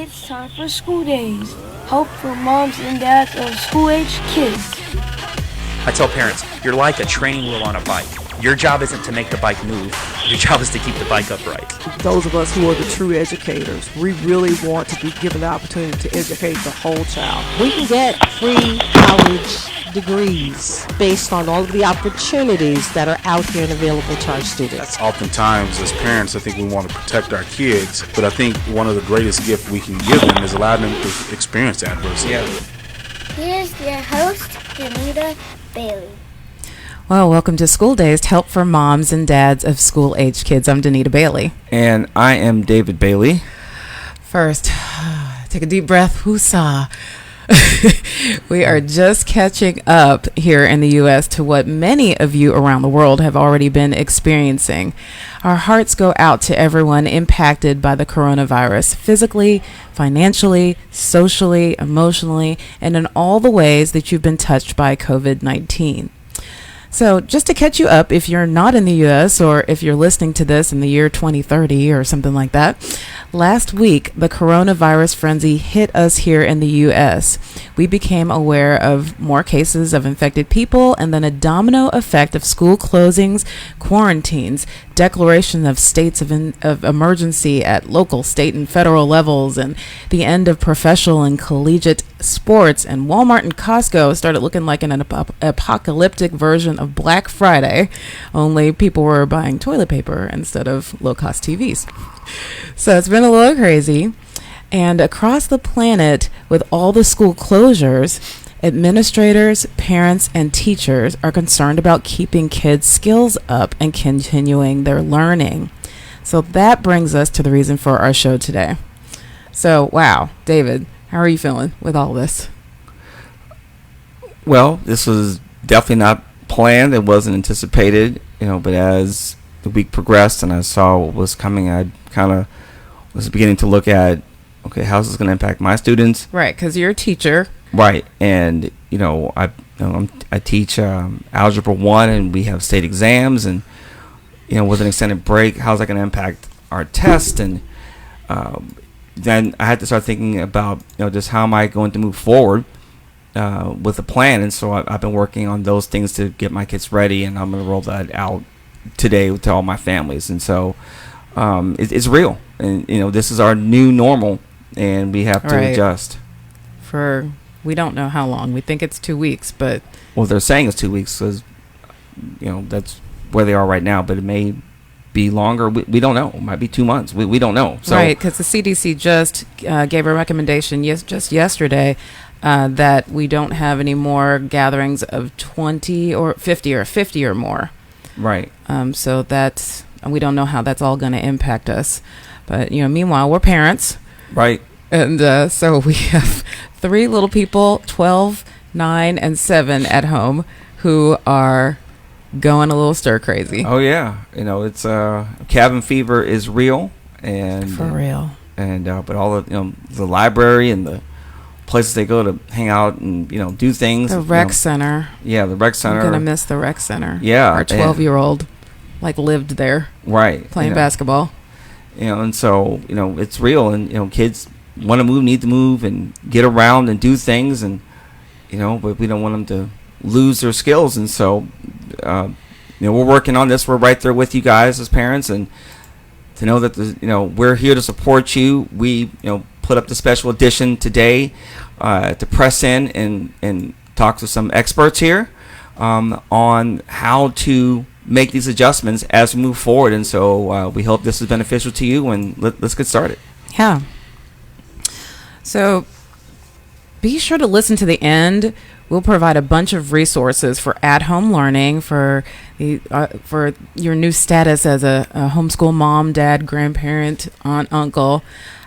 It's time for school days. Help for moms and dads of school-age kids. I tell parents, you're like a training wheel on a bike. Your job isn't to make the bike move. Your job is to keep the bike upright. Those of us who are the true educators, we really want to be given the opportunity to educate the whole child. We can get free college degrees based on all of the opportunities that are out here and available to our students. Oftentimes, as parents, I think we want to protect our kids, but I think one of the greatest gifts we can give them is allow them to experience adversity. Here's your host, Danita Bailey. Well, welcome to School Days to help for moms and dads of school-age kids. I'm Danita Bailey. And I am David Bailey. First, take a deep breath. Woosah. We are just catching up here in the U.S. to what many of you around the world have already been experiencing. Our hearts go out to everyone impacted by the coronavirus, physically, financially, socially, emotionally, and in all the ways that you've been touched by COVID-19. So just to catch you up, if you're not in the U.S. or if you're listening to this in the year 2030 or something like that, last week the coronavirus frenzy hit us here in the U.S. We became aware of more cases of infected people and then a domino effect of school closings, quarantines, declaration of states of emergency at local, state, and federal levels, and the end of professional and collegiate sports. And Walmart and Costco started looking like an apocalyptic version of Black Friday, only people were buying toilet paper instead of low-cost TVs. So it's been a little crazy. And across the planet, with all the school closures, administrators, parents, and teachers are concerned about keeping kids' skills up and continuing their learning. So that brings us to the reason for our show today. So, wow, David, how are you feeling with all this? Well, this was definitely not planned. It wasn't anticipated, but as the week progressed and I saw what was coming, I kind of was beginning to look at, okay, how's this going to impact my students? Right, because you're a teacher. Right, and I teach Algebra 1, and we have state exams, and with an extended break, how's that going to impact our test? And then I had to start thinking about just how am I going to move forward with a plan. And so I've been working on those things to get my kids ready, and I'm going to roll that out today to all my families. And so it's real, and this is our new normal, and we have to adjust. We don't know how long. We think it's 2 weeks, but... Well, they're saying it's 2 weeks because, that's where they are right now. But it may be longer. We don't know. It might be 2 months. We don't know. So, right, because the CDC just gave a recommendation just yesterday that we don't have any more gatherings of 20 or 50 or more. Right. So that's... We don't know how that's all going to impact us. But, meanwhile, we're parents. Right. And so we have 3 little people, 12, 9, and 7 at home who are going a little stir crazy. Oh, yeah. It's cabin fever is real. And for real. And but all the, the library and the places they go to hang out and, do things. The rec center. Yeah, the rec center. I'm going to miss the rec center. Yeah. Our 12-year-old, lived there. Right. Playing basketball. And so, it's real. And, kids want to move, need to move and get around and do things, and but we don't want them to lose their skills. And so we're working on this. We're right there with you guys as parents, and to know that we're here to support you. We put up the special edition today to press in and talk to some experts here on how to make these adjustments as we move forward. And so we hope this is beneficial to you, and let's get started. Yeah. So be sure to listen to the end. We'll provide a bunch of resources for at-home learning, for your new status as a homeschool mom, dad, grandparent, aunt, uncle,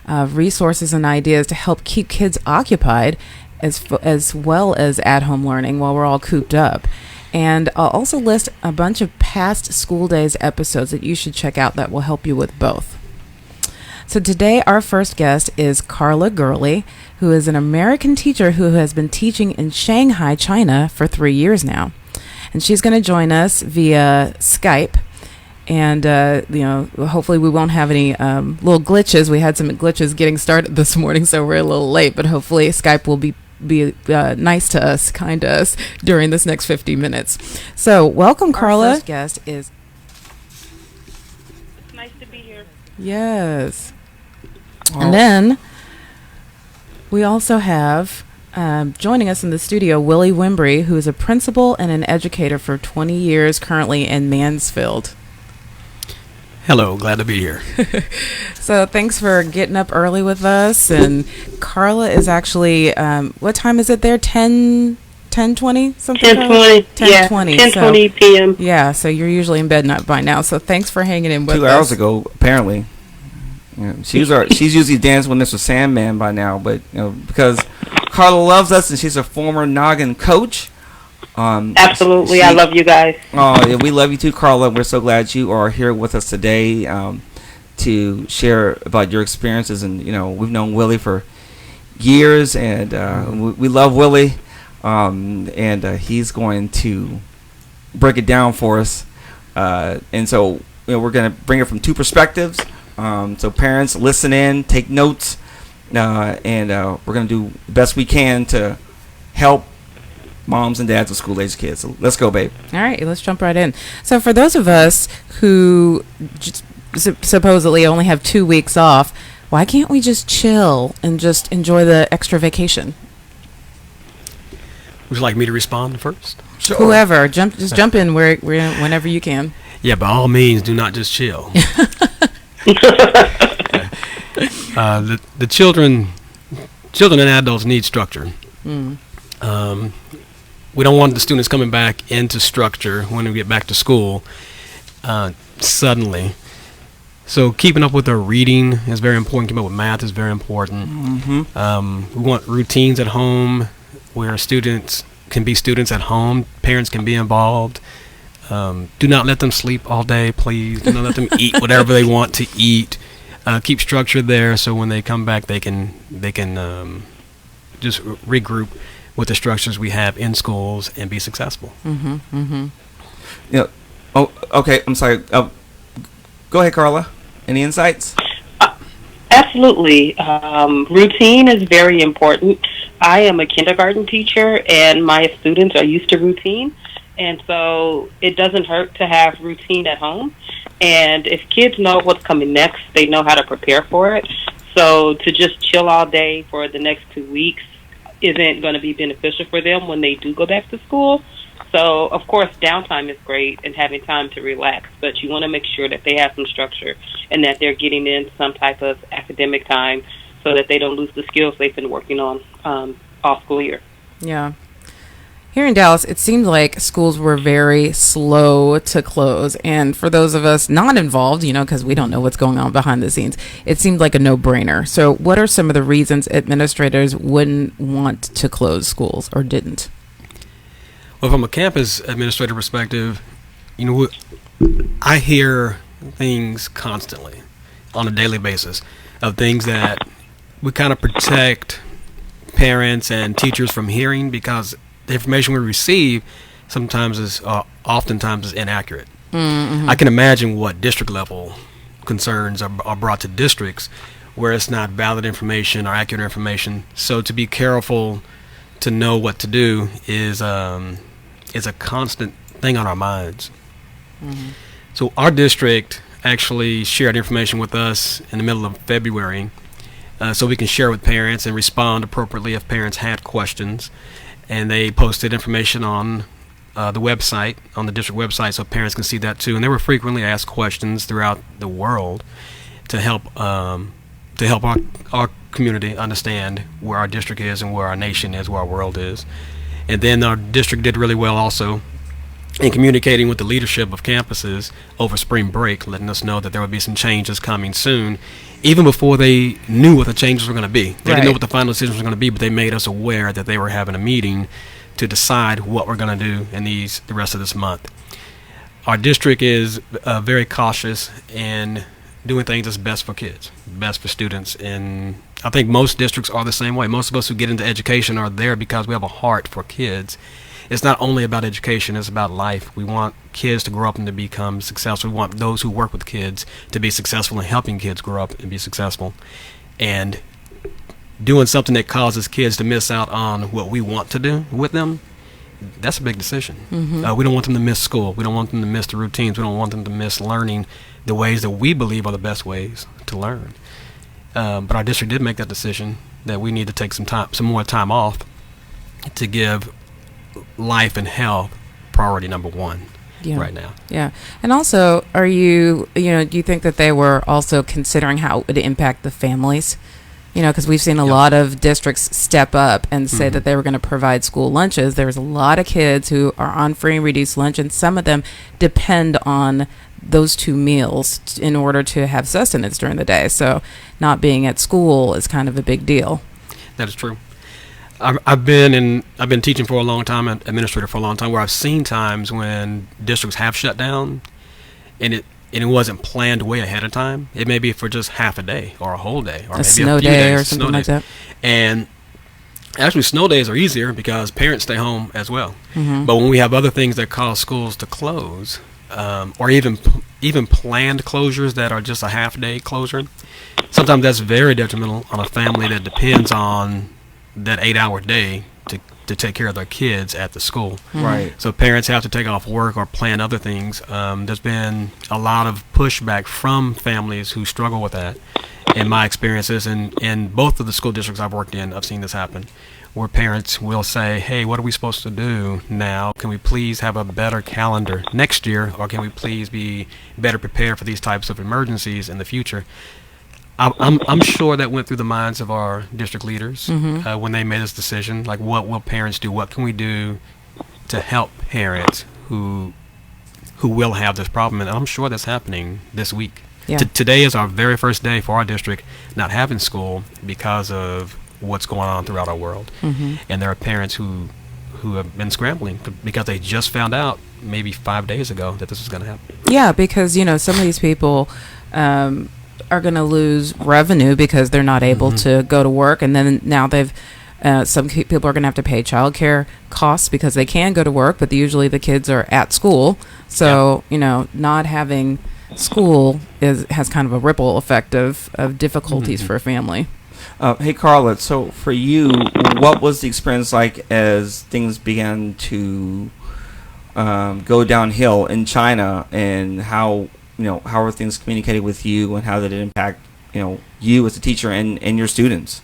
resources and ideas to help keep kids occupied as well as at-home learning while we're all cooped up. And I'll also list a bunch of past School Days episodes that you should check out that will help you with both. So today our first guest is Carla Gurley, who is an American teacher who has been teaching in Shanghai, China for 3 years now. And she's going to join us via Skype. And, hopefully we won't have any little glitches. We had some glitches getting started this morning, so we're a little late. But hopefully Skype will be nice to us, kind to us during this next 50 minutes. So welcome, Carla. Our first guest is... It's nice to be here. Yes. And then we also have joining us in the studio Willie Wimbrey, who is a principal and an educator for 20 years, currently in Mansfield. Hello, glad to be here. So thanks for getting up early with us. And Carla is actually, what time is it there? 10:20 something? 10:20. 10:20. 10:20 p.m. Yeah, so you're usually in bed by now. So thanks for hanging in with us. 2 hours ago, apparently. Yeah, she's usually dancing with Mr. Sandman by now, but because Carla loves us and she's a former Noggin coach. Absolutely, I love you guys. Oh, yeah, we love you too, Carla. We're so glad you are here with us today to share about your experiences. And we've known Willie for years, and we love Willie. And he's going to break it down for us. And so we're going to bring it from two perspectives. So parents, listen in, take notes, and we're going to do the best we can to help moms and dads with school-age kids. So let's go, babe. All right, let's jump right in. So for those of us who supposedly only have 2 weeks off, why can't we just chill and just enjoy the extra vacation? Would you like me to respond first? Sure. Whoever, just jump in whenever you can. Yeah, by all means, do not just chill. The children and adults need structure. We don't want the students coming back into structure when we get back to school suddenly. So keeping up with their reading is very important. Keeping up with math is very important. We want routines at home where students can be students at home. Parents can be involved. Do not let them sleep all day, please. Do not let them eat whatever they want to eat. Keep structure there so when they come back, they can just regroup with the structures we have in schools and be successful. Yeah. Oh, okay. I'm sorry. Go ahead, Carla. Any insights? Absolutely. Routine is very important. I am a kindergarten teacher, and my students are used to routine. And so it doesn't hurt to have routine at home. And if kids know what's coming next, they know how to prepare for it. So to just chill all day for the next 2 weeks isn't going to be beneficial for them when they do go back to school. So, of course, downtime is great and having time to relax, but you want to make sure that they have some structure and that they're getting in some type of academic time so that they don't lose the skills they've been working on all school year. Yeah. Here in Dallas, it seemed like schools were very slow to close. And for those of us not involved, because we don't know what's going on behind the scenes, it seemed like a no-brainer. So what are some of the reasons administrators wouldn't want to close schools or didn't? Well, from a campus administrator perspective, I hear things constantly on a daily basis of things that we kind of protect parents and teachers from hearing because the information we receive oftentimes is inaccurate. I can imagine what district level concerns are brought to districts where it's not valid information or accurate information. So to be careful to know what to do is a constant thing on our minds. So our district actually shared information with us in the middle of February so we can share with parents and respond appropriately if parents had questions. And they posted information on the website, on the district website, so parents can see that too. And there were frequently asked questions throughout the world to help our community understand where our district is and where our nation is, where our world is. And then our district did really well also in communicating with the leadership of campuses over spring break, letting us know that there would be some changes coming soon, even before they knew what the changes were going to be. They didn't know what the final decisions were going to be, but they made us aware that they were having a meeting to decide what we're going to do in the rest of this month. Our district is very cautious in doing things that's best for kids, best for students. And I think most districts are the same way. Most of us who get into education are there because we have a heart for kids it's not only about education, it's about life. We want kids to grow up and to become successful. We want those who work with kids to be successful in helping kids grow up and be successful. And doing something that causes kids to miss out on what we want to do with them, that's a big decision. We don't want them to miss school. We don't want them to miss the routines. We don't want them to miss learning the ways that we believe are the best ways to learn. But our district did make that decision that we need to take some more time off to give life and health priority number one right now. Yeah. And also, do you think that they were also considering how it would impact the families? Because we've seen a lot of districts step up and say that they were going to provide school lunches. There's a lot of kids who are on free and reduced lunch, and some of them depend on those 2 meals in order to have sustenance during the day. So not being at school is kind of a big deal. That is true. I've been teaching for a long time, and administrator for a long time, where I've seen times when districts have shut down, and it wasn't planned way ahead of time. It may be for just half a day or a whole day, or maybe snow a few day days, or something like that. And actually, snow days are easier because parents stay home as well. But when we have other things that cause schools to close, or even planned closures that are just a half-day closure, sometimes that's very detrimental on a family that depends on that 8-hour day to take care of their kids at the school. Right. So parents have to take off work or plan other things. There's been a lot of pushback from families who struggle with that. In my experiences, and in both of the school districts I've worked in, I've seen this happen, where parents will say, hey, what are we supposed to do now? Can we please have a better calendar next year, or can we please be better prepared for these types of emergencies in the future? I'm sure that went through the minds of our district leaders when they made this decision. Like, what will parents do? What can we do to help parents who will have this problem? And I'm sure that's happening this week. Yeah. Today is our very first day for our district not having school because of what's going on throughout our world. And there are parents who have been scrambling because they just found out maybe 5 days ago that this was going to happen. Yeah, because some of these people are going to lose revenue because they're not able to go to work, and then now they've some people are going to have to pay childcare costs because they can go to work, but usually the kids are at school. So not having school has kind of a ripple effect of difficulties for a family. Hey, Carla, so for you, what was the experience like as things began to go downhill in China, and how are things communicated with you, and how did it impact you as a teacher and your students?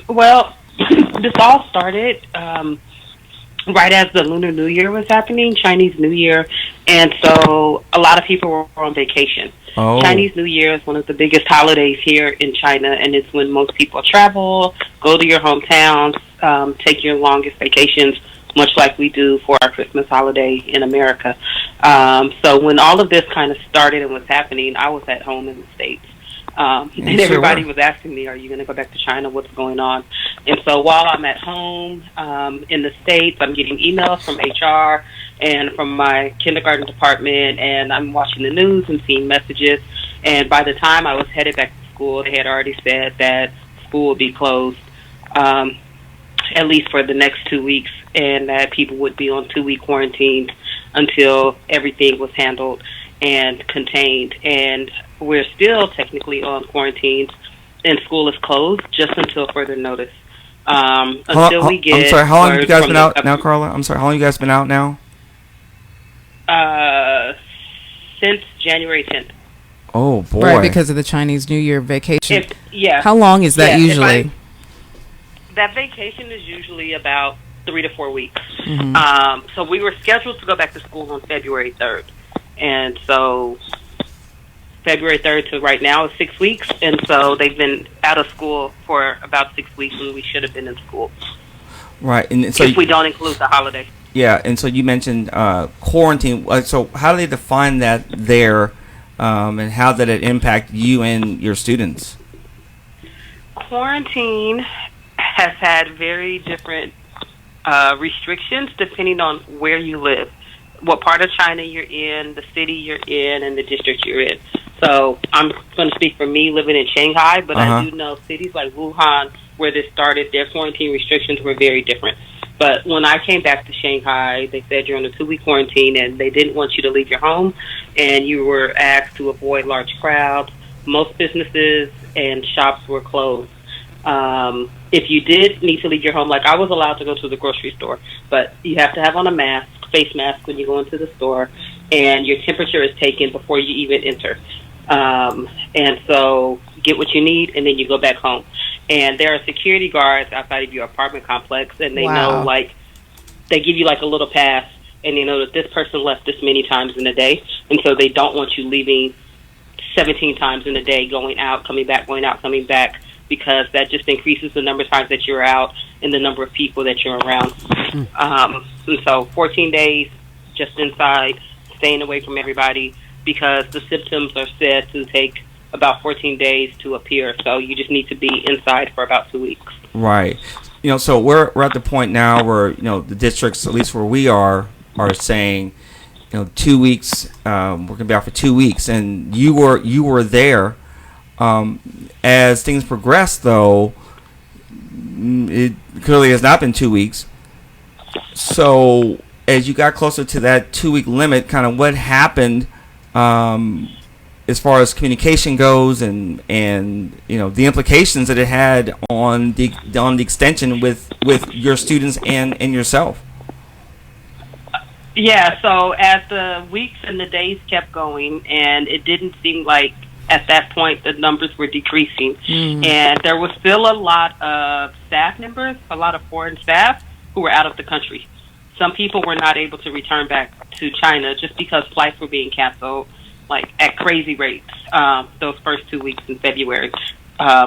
Well, this all started right as the Lunar New Year was happening, Chinese New Year, and so a lot of people were on vacation. Oh. Chinese New Year is one of the biggest holidays here in China, and it's when most people travel, go to your hometowns, take your longest vacations, much like we do for our Christmas holiday in America. So when all of this kind of started and was happening, I was at home in the States. And everybody was asking me, are you going to go back to China? What's going on? And so while I'm at home in the States, I'm getting emails from HR and from my kindergarten department, and I'm watching the news and seeing messages. And by the time I was headed back to school, they had already said that school would be closed at least for the next 2 weeks, and that people would be on 2-week quarantines until everything was handled and contained. And we're still technically on quarantines, and school is closed just until further notice. Until we get. I'm sorry. How long have you guys been out now, Carla? I'm sorry. How long have you guys been out now? Since January 10th. Oh boy! Right, because of the Chinese New Year vacation. Yeah. How long is that usually? That vacation is usually about 3 to 4 weeks. Mm-hmm. So we were scheduled to go back to school on February 3rd. And so February 3rd to right now is 6 weeks. And so they've been out of school for about 6 weeks when we should have been in school. Right. And so if we don't include the holiday. Yeah. And so you mentioned quarantine. So how do they define that there, and how did it impact you and your students? Quarantine has had very different restrictions depending on where you live, what part of China you're in, the city you're in, and the district you're in. So I'm going to speak for me living in Shanghai, but I do know cities like Wuhan, where this started, their quarantine restrictions were very different. But when I came back to Shanghai, they said you're on a 2-week quarantine, and they didn't want you to leave your home, and you were asked to avoid large crowds. Most businesses and shops were closed. If you did need to leave your home, like I was allowed to go to the grocery store, but you have to have on a mask, face mask when you go into the store, and your temperature is taken before you even enter. And so get what you need, and then you go back home. And there are security guards outside of your apartment complex, and they know, like, they give you like a little pass, and they know that this person left this many times in a day, and so they don't want you leaving 17 times in a day, going out, coming back, going out, coming back, because that just increases the number of times that you're out and the number of people that you're around. And so 14 days just inside, staying away from everybody, because the symptoms are said to take about 14 days to appear. So you just need to be inside for about 2 weeks. Right. So we're at the point now where, the districts, at least where we are saying, 2 weeks, we're going to be out for 2 weeks. And you were there. As things progress, though, it clearly has not been 2 weeks. So as you got closer to that 2-week limit, kind of what happened as far as communication goes, and the implications that it had on the extension with your students and yourself. Yeah, so as the weeks and the days kept going, and it didn't seem like at that point the numbers were decreasing, and there was still a lot of staff members, a lot of foreign staff who were out of the country. Some people were not able to return back to China just because flights were being canceled, like at crazy rates. Those first 2 weeks in February,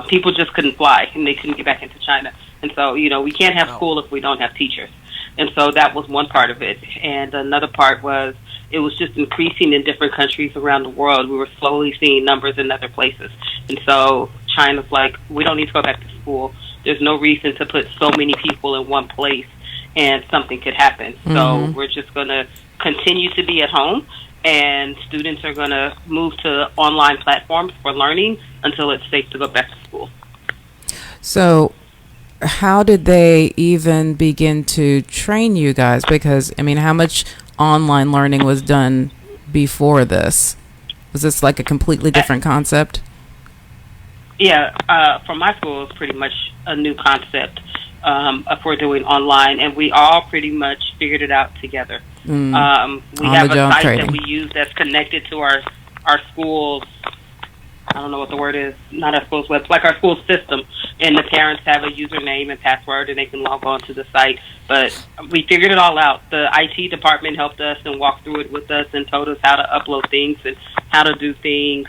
people just couldn't fly, and they couldn't get back into China. And so, we can't have school if we don't have teachers. And so that was one part of it. And another part was it was just increasing in different countries around the world. We were slowly seeing numbers in other places. And so China's like, we don't need to go back to school. There's no reason to put so many people in one place, and something could happen. So we're just going to continue to be at home, and students are going to move to online platforms for learning until it's safe to go back to school. So how did they even begin to train you guys? Because, how much online learning was done before this? Was this like a completely different concept? Yeah, for my school, it's pretty much a new concept for doing online, and we all pretty much figured it out together. We have a site that we use that's connected to our school's, I don't know what the word is, not our school's web, like our school system, and the parents have a username and password, and they can log on to the site. But we figured it all out. The IT department helped us and walked through it with us and told us how to upload things and how to do things.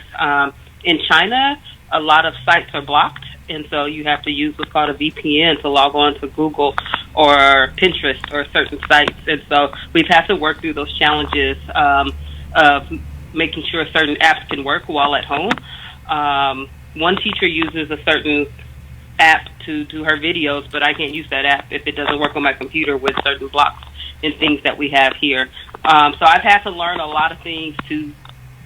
In China, a lot of sites are blocked, and so you have to use what's called a VPN to log on to Google or Pinterest or certain sites. And so we've had to work through those challenges of making sure certain apps can work while at home. One teacher uses a certain app to do her videos, but I can't use that app if it doesn't work on my computer with certain blocks and things that we have here. So I've had to learn a lot of things to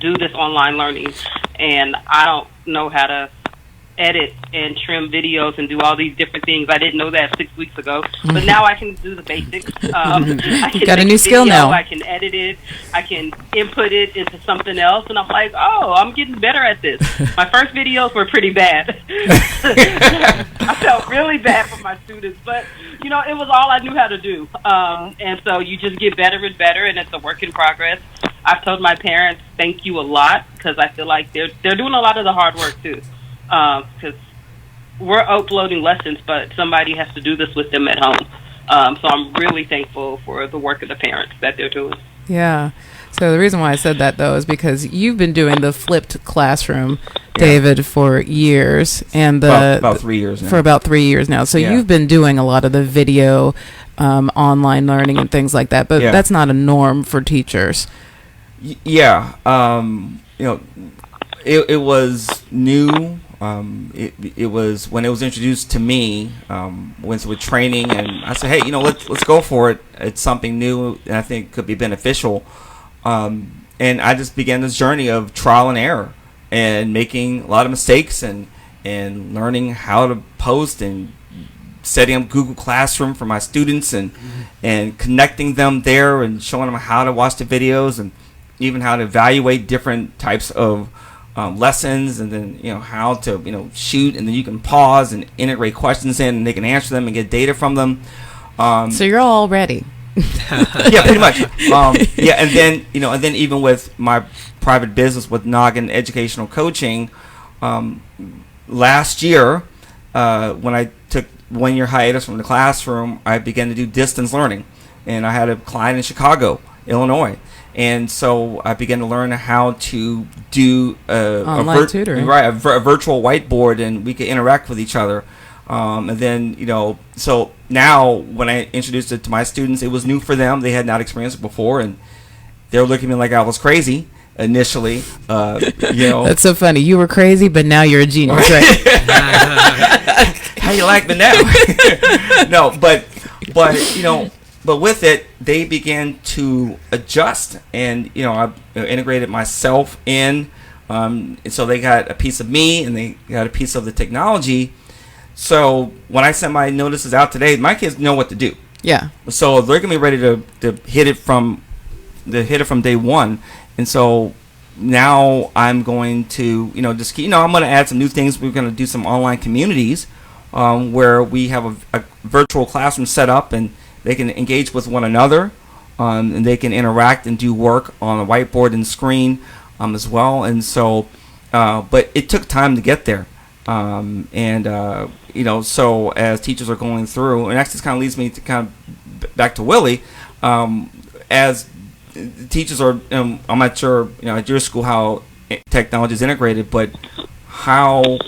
do this online learning, and I don't know how to edit and trim videos and do all these different things. I didn't know that 6 weeks ago, but now I can do the basics. I can got a new skill now. I can edit it. I can input it into something else, and I'm like, oh, I'm getting better at this. My first videos were pretty bad. I felt really bad for my students, but it was all I knew how to do. And so you just get better and better, and it's a work in progress. I've told my parents thank you a lot, because I feel like they're doing a lot of the hard work too. Because we're uploading lessons, but somebody has to do this with them at home. So I'm really thankful for the work of the parents that they're doing. Yeah. So the reason why I said that, though, is because you've been doing the flipped classroom, David, for years, and about 3 years now. For about 3 years now. So you've been doing a lot of the video, online learning and things like that. But that's not a norm for teachers. Yeah. It was new. It was when it was introduced to me, went with training, and I said, hey, let's go for it. It's something new, and I think could be beneficial. And I just began this journey of trial and error, and making a lot of mistakes, and learning how to post and setting up Google Classroom for my students and connecting them there and showing them how to watch the videos and even how to evaluate different types of lessons, and then how to shoot, and then you can pause and integrate questions in, and they can answer them and get data from them. So you're all ready. Yeah, pretty much. Yeah, and then even with my private business with Noggin Educational Coaching, last year when I took 1 year hiatus from the classroom, I began to do distance learning, and I had a client in Chicago, Illinois. And so I began to learn how to do online tutoring, right? A virtual whiteboard, and we could interact with each other. And then so now when I introduced it to my students, it was new for them. They had not experienced it before, and they were looking at me like I was crazy initially. That's so funny. You were crazy, but now you're a genius, right? How you like me now? No, but with it, they began to adjust, and I integrated myself in, and so they got a piece of me, and they got a piece of the technology. So when I sent my notices out today, my kids know what to do. Yeah. So they're gonna be ready to hit it from day one, and so now I'm going to I'm going to add some new things. We're going to do some online communities where we have a virtual classroom set up, and they can engage with one another, and they can interact and do work on a whiteboard and screen as well. And so, but it took time to get there. So as teachers are going through, and actually this kind of leads me to kind of back to Willie, as teachers are, I'm not sure, at your school how technology is integrated, but how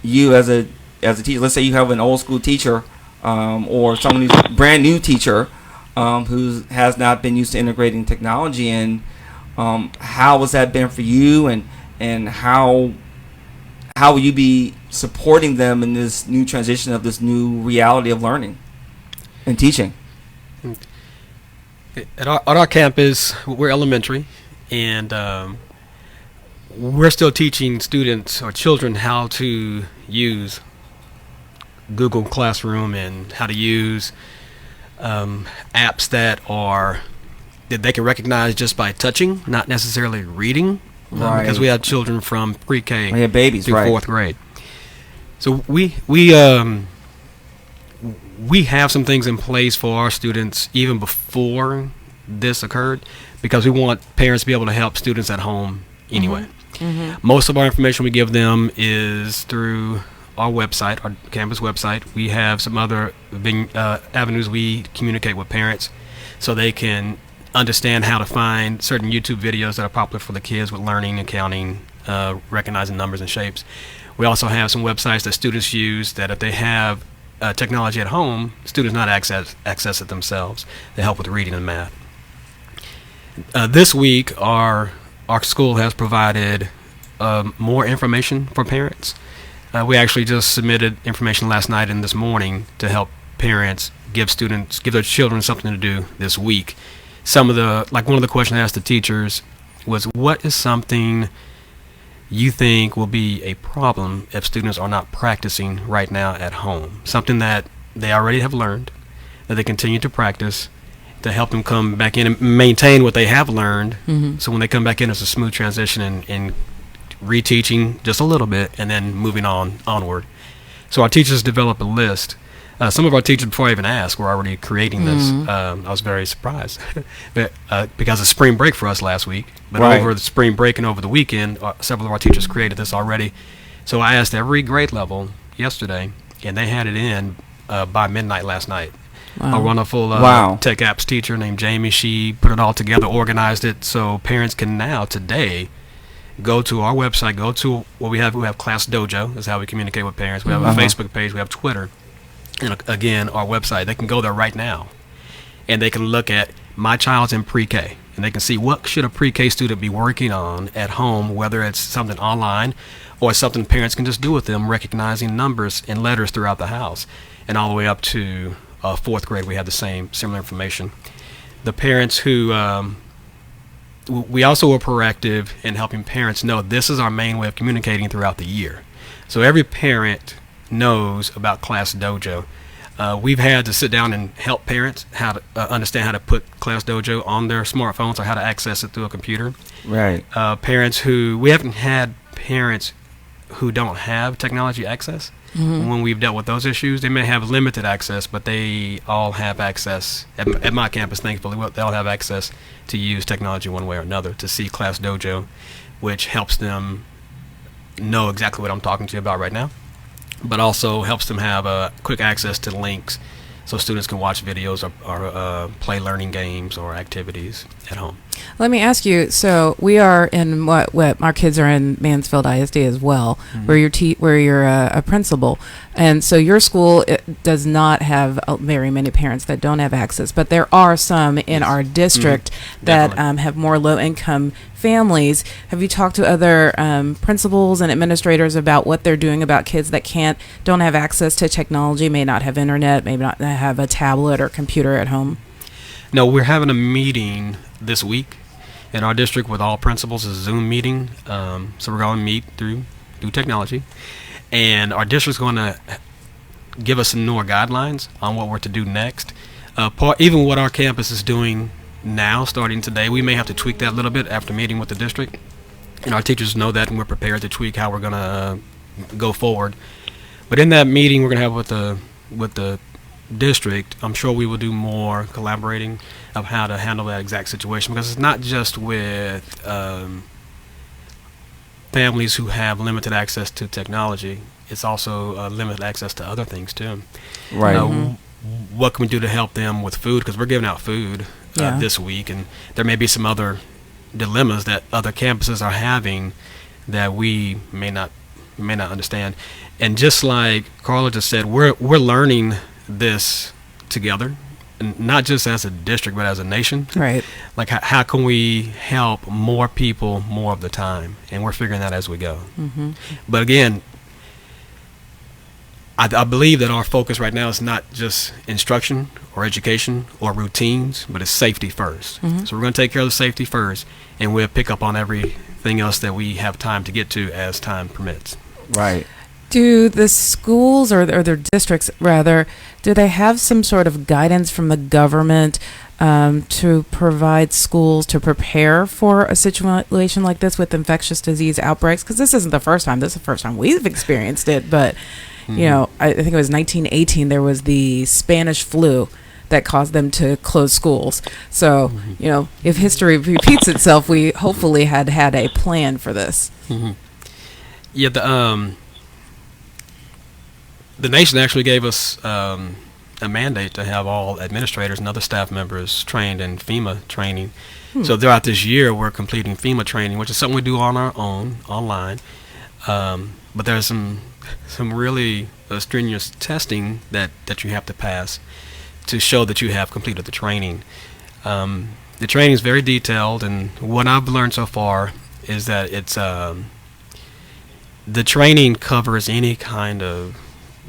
you as a teacher, let's say you have an old school teacher, or someone who's a brand new teacher, who has not been used to integrating technology, and how has that been for you, and how will you be supporting them in this new transition of this new reality of learning and teaching? At our campus, we're elementary, and we're still teaching students or children how to use Google Classroom and how to use apps that they can recognize just by touching, not necessarily reading, because we have children from pre-K babies, through right. 4th grade. So we have some things in place for our students even before this occurred, because we want parents to be able to help students at home anyway. Mm-hmm. Most of our information we give them is through our website, our campus website. We have some other avenues we communicate with parents so they can understand how to find certain YouTube videos that are popular for the kids with learning and counting, recognizing numbers and shapes. We also have some websites that students use that if they have technology at home, students not access it themselves. They help with reading and math. This week, our school has provided more information for parents. We actually just submitted information last night and this morning to help parents give their children something to do this week. One of the questions I asked the teachers was, what is something you think will be a problem if students are not practicing right now at home? Something that they already have learned, that they continue to practice, to help them come back in and maintain what they have learned. Mm-hmm. So when they come back in, it's a smooth transition and reteaching just a little bit and then moving onward. So our teachers develop a list. Some of our teachers, before I even asked, were already creating this. I was very surprised because it's spring break for us last week. But right. Over the spring break and over the weekend, several of our teachers created this already. So I asked every grade level yesterday, and they had it in by midnight last night. Wow. A wonderful tech apps teacher named Jamie, she put it all together, organized it, so parents can now, today, go to our website, go to what we have. We have Class Dojo, is how we communicate with parents. We have a Facebook page, we have Twitter. And again, our website, they can go there right now, and they can look at my child's in pre-K, and they can see what should a pre-K student be working on at home, whether it's something online or something parents can just do with them, recognizing numbers and letters throughout the house. And all the way up to 4th grade, we have the similar information. The parents who, we also were proactive in helping parents know this is our main way of communicating throughout the year. So every parent knows about Class Dojo. We've had to sit down and help parents how to understand how to put Class Dojo on their smartphones or how to access it through a computer. Right. We haven't had parents who don't have technology access. When we've dealt with those issues, they may have limited access, but they all have access at my campus. Thankfully, they all have access to use technology one way or another to see Class Dojo, which helps them know exactly what I'm talking to you about right now, but also helps them have quick access to links so students can watch videos or play learning games or activities at home. Let me ask you. So we are in what our kids are in Mansfield ISD as well, where you're a principal, and so your school does not have very many parents that don't have access, but there are some in our district that have more low-income families. Have you talked to other principals and administrators about what they're doing about kids that don't have access to technology, may not have internet, maybe not have a tablet or computer at home? No, we're having a meeting this week in our district with all principals. It's a Zoom meeting, so we're going to meet through technology, and our district's going to give us some more guidelines on what we're to do next. Even what our campus is doing now, starting today, we may have to tweak that a little bit after meeting with the district, and our teachers know that, and we're prepared to tweak how we're going to go forward. But in that meeting we're going to have with the district, I'm sure we will do more collaborating of how to handle that exact situation, because it's not just with families who have limited access to technology, it's also limited access to other things too. Right. What can we do to help them with food, because we're giving out food this week, and there may be some other dilemmas that other campuses are having that we may not understand. And just like Carla just said, we're learning this together, and not just as a district but as a nation. Right. Like how can we help more people more of the time, and we're figuring that as we go. But again, I believe that our focus right now is not just instruction or education or routines, but it's safety first. So we're going to take care of the safety first, and we'll pick up on everything else that we have time to get to as time permits. Right. Do the schools or their districts rather, do they have some sort of guidance from the government to provide schools to prepare for a situation like this with infectious disease outbreaks? Because this isn't the first time. This is the first time we've experienced it. But, you know, I think it was 1918, there was the Spanish flu that caused them to close schools. So, you know, if history repeats itself, we hopefully had a plan for this. Yeah, the nation actually gave us a mandate to have all administrators and other staff members trained in FEMA training. So throughout this year, we're completing FEMA training, which is something we do on our own, online. But there's some really strenuous testing that you have to pass to show that you have completed the training. The training is very detailed, and what I've learned so far is that it's the training covers any kind of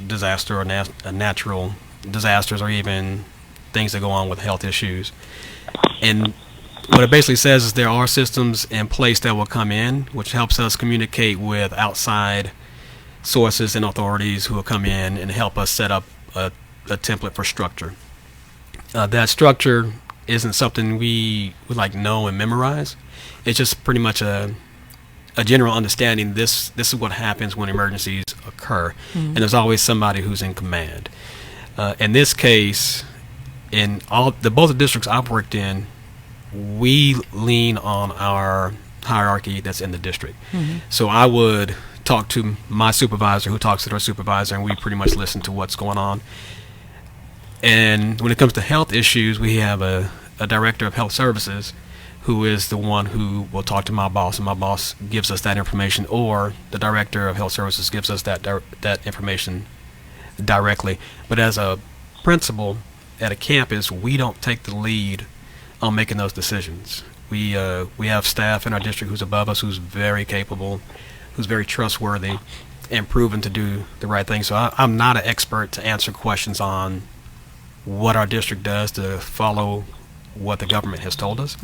disaster or natural disasters, or even things that go on with health issues. And what it basically says is there are systems in place that will come in, which helps us communicate with outside sources and authorities who will come in and help us set up a template for structure. That structure isn't something we would like know and memorize. It's just pretty much a general understanding. This is what happens when emergencies occur, and there's always somebody who's in command. In this case, in both the districts I've worked in, we lean on our hierarchy that's in the district. So I would talk to my supervisor, who talks to their supervisor, and we pretty much listen to what's going on. And when it comes to health issues, we have a director of health services who is the one who will talk to my boss, and my boss gives us that information, or the director of health services gives us that information directly. But as a principal at a campus, we don't take the lead on making those decisions. We have staff in our district who's above us, who's very capable, who's very trustworthy, and proven to do the right thing. So I'm not an expert to answer questions on what our district does to follow what the government has told us,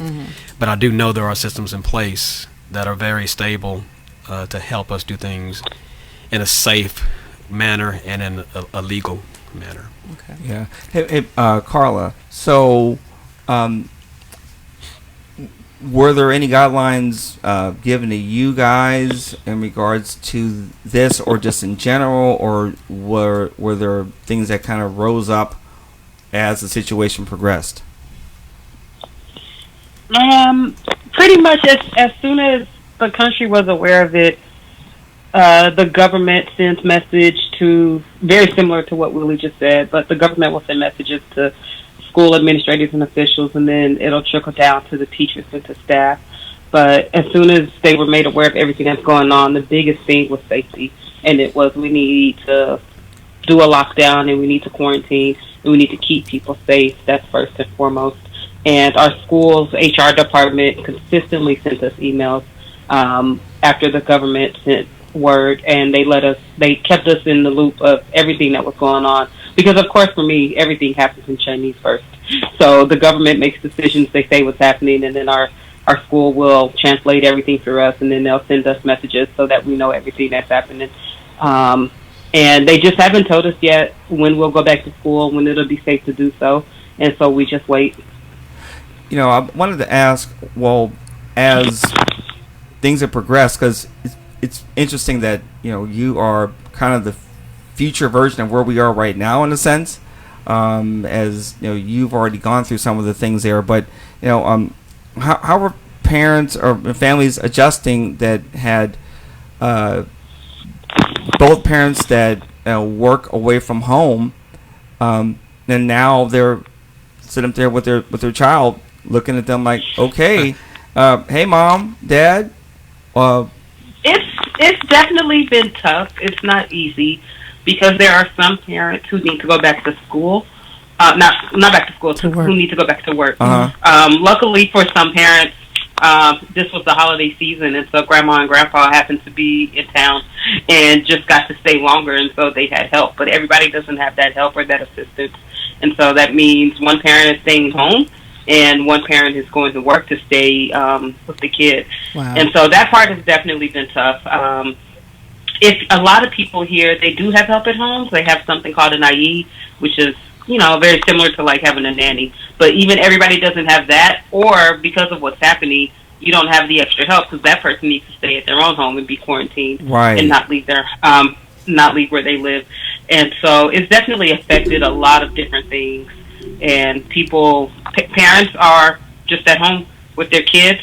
but I do know there are systems in place that are very stable to help us do things in a safe manner and in a legal manner. Okay. Yeah. Hey, Carla. So, were there any guidelines given to you guys in regards to this, or just in general, or were there things that kind of rose up as the situation progressed? Pretty much as soon as the country was aware of it, the government sends message to, very similar to what Willie just said, but the government will send messages to school administrators and officials, and then it'll trickle down to the teachers and to staff. But as soon as they were made aware of everything that's going on, the biggest thing was safety, and it was we need to do a lockdown, and we need to quarantine, and we need to keep people safe. That's first and foremost. And our school's HR department consistently sent us emails after the government sent word, and they kept us in the loop of everything that was going on. Because, of course, for me, everything happens in Chinese first. So the government makes decisions, they say what's happening, and then our school will translate everything for us, and then they'll send us messages so that we know everything that's happening. And they just haven't told us yet when we'll go back to school, when it'll be safe to do so. And so we just wait. You know, I wanted to ask, well, as things have progressed, because it's interesting that, you know, you are kind of the future version of where we are right now, in a sense, as you know, you've already gone through some of the things there. But you know, how are parents or families adjusting that had both parents that work away from home, and now they're sitting up there with their child, looking at them like, okay, hey, mom, dad. It's definitely been tough. It's not easy, because there are some parents who need to go back to school. Not back to school, who need to go back to work. Luckily for some parents, this was the holiday season, and so grandma and grandpa happened to be in town and just got to stay longer, and so they had help. But everybody doesn't have that help or that assistance, and so that means one parent is staying home and one parent is going to work to stay with the kid. Wow. And so that part has definitely been tough. If a lot of people here, they do have help at home. They have something called an IE, which is, you know, very similar to like having a nanny. But even everybody doesn't have that, or because of what's happening, you don't have the extra help, because that person needs to stay at their own home and be quarantined, right, and not leave where they live. And so it's definitely affected a lot of different things. And parents are just at home with their kids.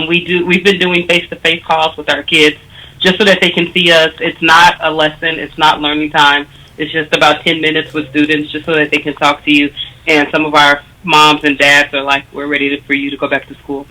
We've been doing face-to-face calls with our kids just so that they can see us. It's not a lesson. It's not learning time. It's just about 10 minutes with students just so that they can talk to you. And some of our moms and dads are like, we're ready for you to go back to school.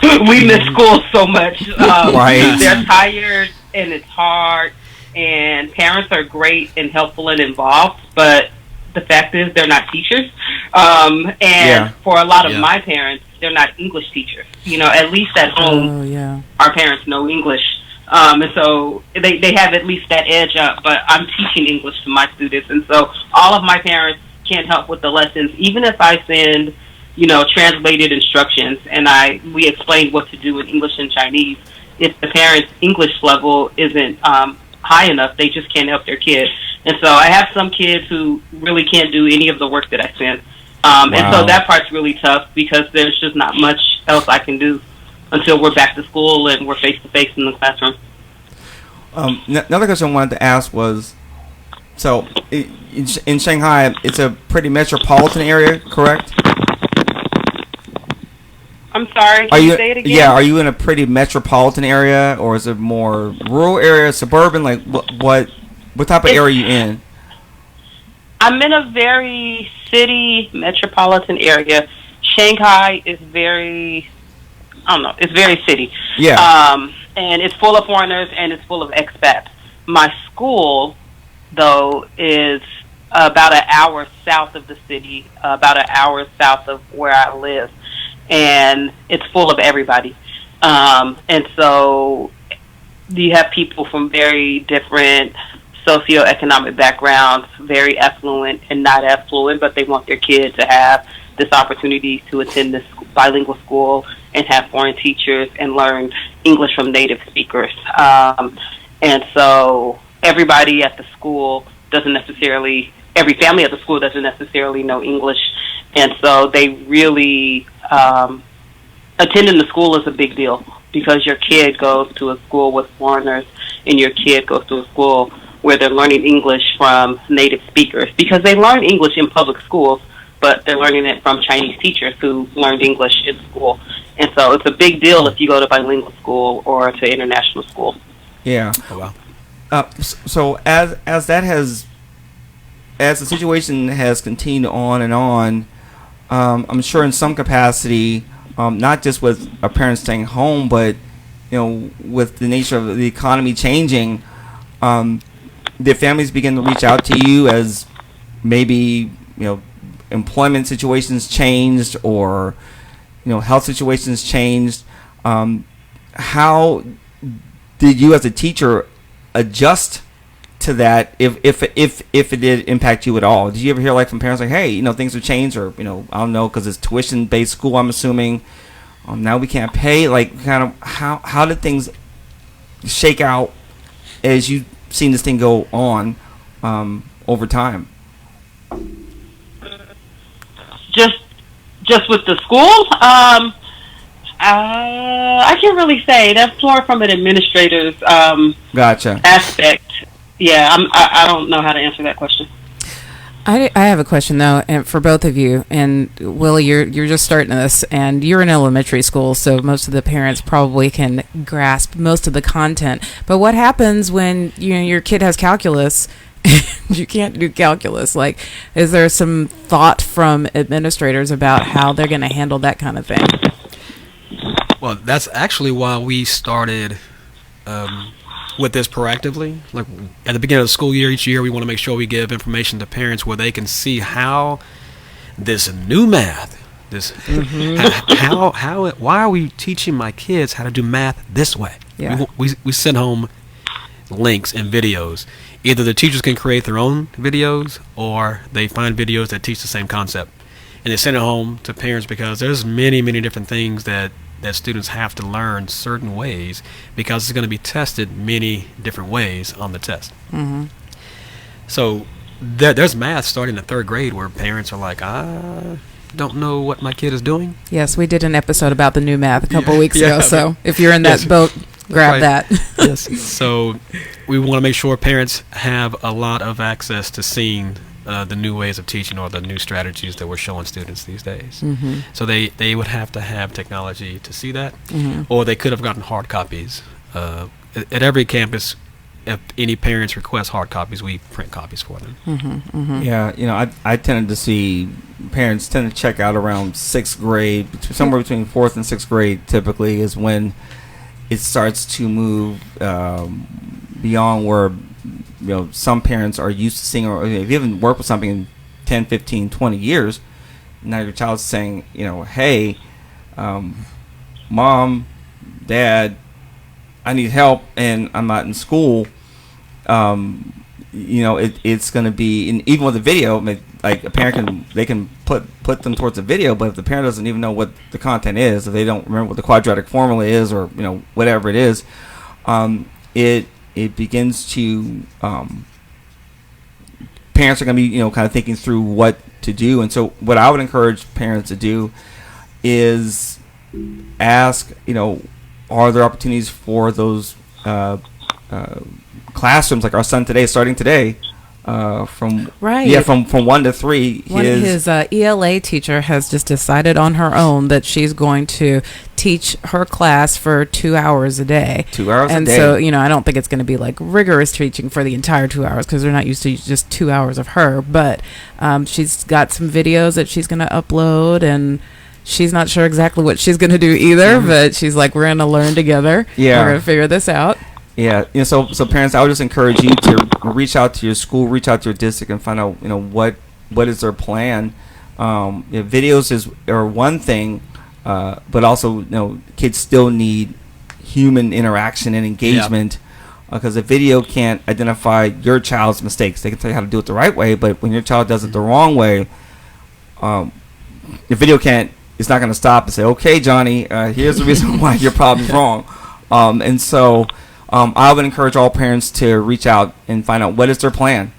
We miss school so much. Right. They're tired, and it's hard. And parents are great and helpful and involved, but the fact is they're not teachers. For a lot of my parents, they're not English teachers. You know, at least at home, our parents know English. And so they have at least that edge up, but I'm teaching English to my students. And so all of my parents can't help with the lessons, even if I send, you know, translated instructions and we explain what to do in English and Chinese. If the parents' English level isn't high enough, they just can't help their kid. And so I have some kids who really can't do any of the work that I send. And so that part's really tough, because there's just not much else I can do until we're back to school and we're face-to-face in the classroom. Another question I wanted to ask was, so in Shanghai, it's a pretty metropolitan area, correct? I'm sorry, can you say it again? Yeah, are you in a pretty metropolitan area, or is it more rural area, suburban? Like, what type of area are you in? I'm in a very city, metropolitan area. Shanghai is very, it's very city. Yeah. And it's full of foreigners, and it's full of expats. My school, though, is about an hour south of the city, about an hour south of where I live. And it's full of everybody. And so you have people from very different socioeconomic backgrounds, very affluent and not affluent, but they want their kids to have this opportunity to attend this bilingual school and have foreign teachers and learn English from native speakers. And so everybody at the school doesn't necessarily every family at the school doesn't necessarily know English, and so they really attending the school is a big deal because your kid goes to a school with foreigners, and your kid goes to a school where they're learning English from native speakers, because they learn English in public schools, but they're learning it from Chinese teachers who learned English in school. And so it's a big deal if you go to bilingual school or to international school. Yeah. Oh, wow. So as the situation has continued on and on, I'm sure in some capacity, not just with our parents staying home, but with the nature of the economy changing, the families begin to reach out to you as maybe employment situations changed or health situations changed. How did you as a teacher adjust to that if it did impact you at all? Did you ever hear from parents hey, things have changed, or I don't know, because it's tuition based school, I'm assuming now we can't pay, kind of how did things shake out as you seen this thing go on over time? Just with the school, I can't really say. That's more from an administrator's gotcha aspect. Yeah, I don't know how to answer that question. I have a question though, and for both of you. And Willie, you're just starting this, and you're in elementary school, so most of the parents probably can grasp most of the content. But what happens when your kid has calculus? You can't do calculus. Is there some thought from administrators about how they're going to handle that kind of thing? Well, that's actually why we started with this proactively. At the beginning of the school year, each year, we want to make sure we give information to parents where they can see how this new math, why are we teaching my kids how to do math this way? Yeah. We send home links and videos. Either the teachers can create their own videos, or they find videos that teach the same concept, and they send it home to parents, because there's many different things that students have to learn certain ways, because it's going to be tested many different ways on the test. Mm-hmm. So there's math starting in 3rd grade where parents are like, I don't know what my kid is doing. Yes, we did an episode about the new math a couple weeks ago, so if you're in that boat, grab that. Yes. So we want to make sure parents have a lot of access to seeing the new ways of teaching, or the new strategies that we're showing students these days. Mm-hmm. So they would have to have technology to see that, Mm-hmm. or they could have gotten hard copies. At every campus, if any parents request hard copies, we print copies for them. Mm-hmm. Mm-hmm. Yeah, I tended to see parents tend to check out around 6th grade, somewhere between 4th and 6th grade typically is when it starts to move beyond where some parents are used to seeing, or if you haven't worked with something in 10, 15, 20 years, now your child's saying, hey, Mom, Dad, I need help and I'm not in school. It's going to be, and even with the video, a parent can put them towards the video, but if the parent doesn't even know what the content is, if they don't remember what the quadratic formula is, or whatever it is, it begins to parents are going to be kind of thinking through what to do. And so what I would encourage parents to do is ask, are there opportunities for those classrooms, like our son today, starting today, from 1 to 3. His ELA teacher has just decided on her own that she's going to teach her class for 2 hours a day. 2 hours a day. And so, I don't think it's going to be rigorous teaching for the entire 2 hours, because they're not used to just 2 hours of her. But she's got some videos that she's going to upload, and she's not sure exactly what she's going to do either, but she's like, we're going to learn together. Yeah. We're going to figure this out. Yeah, so parents, I would just encourage you to reach out to your school, reach out to your district, and find out what is their plan. Videos are one thing, but also kids still need human interaction and engagement, because a video can't identify your child's mistakes. They can tell you how to do it the right way, but when your child does it the wrong way, the video it's not going to stop and say, okay, Johnny, here's the reason why your problem's wrong. And so I would encourage all parents to reach out and find out what is their plan.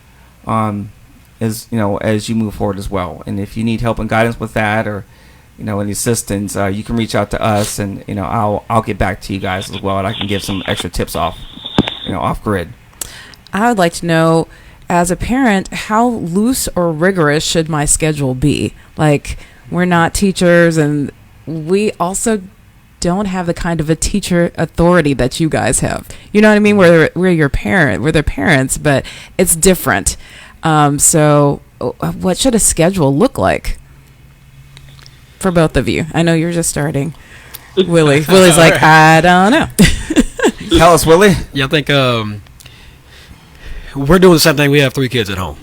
as as you move forward as well. And if you need help and guidance with that, or any assistance, you can reach out to us, and I'll get back to you guys as well, and I can give some extra tips off grid. I would like to know, as a parent, how loose or rigorous should my schedule be? Like, we're not teachers, and we also don't have the kind of a teacher authority that you guys have. You know what I mean? We're their parents, but it's different. So what should a schedule look like for both of you? I know you're just starting. Willie's like, I don't know. Tell us, Willie. Yeah, I think we're doing the same thing. We have 3 kids at home,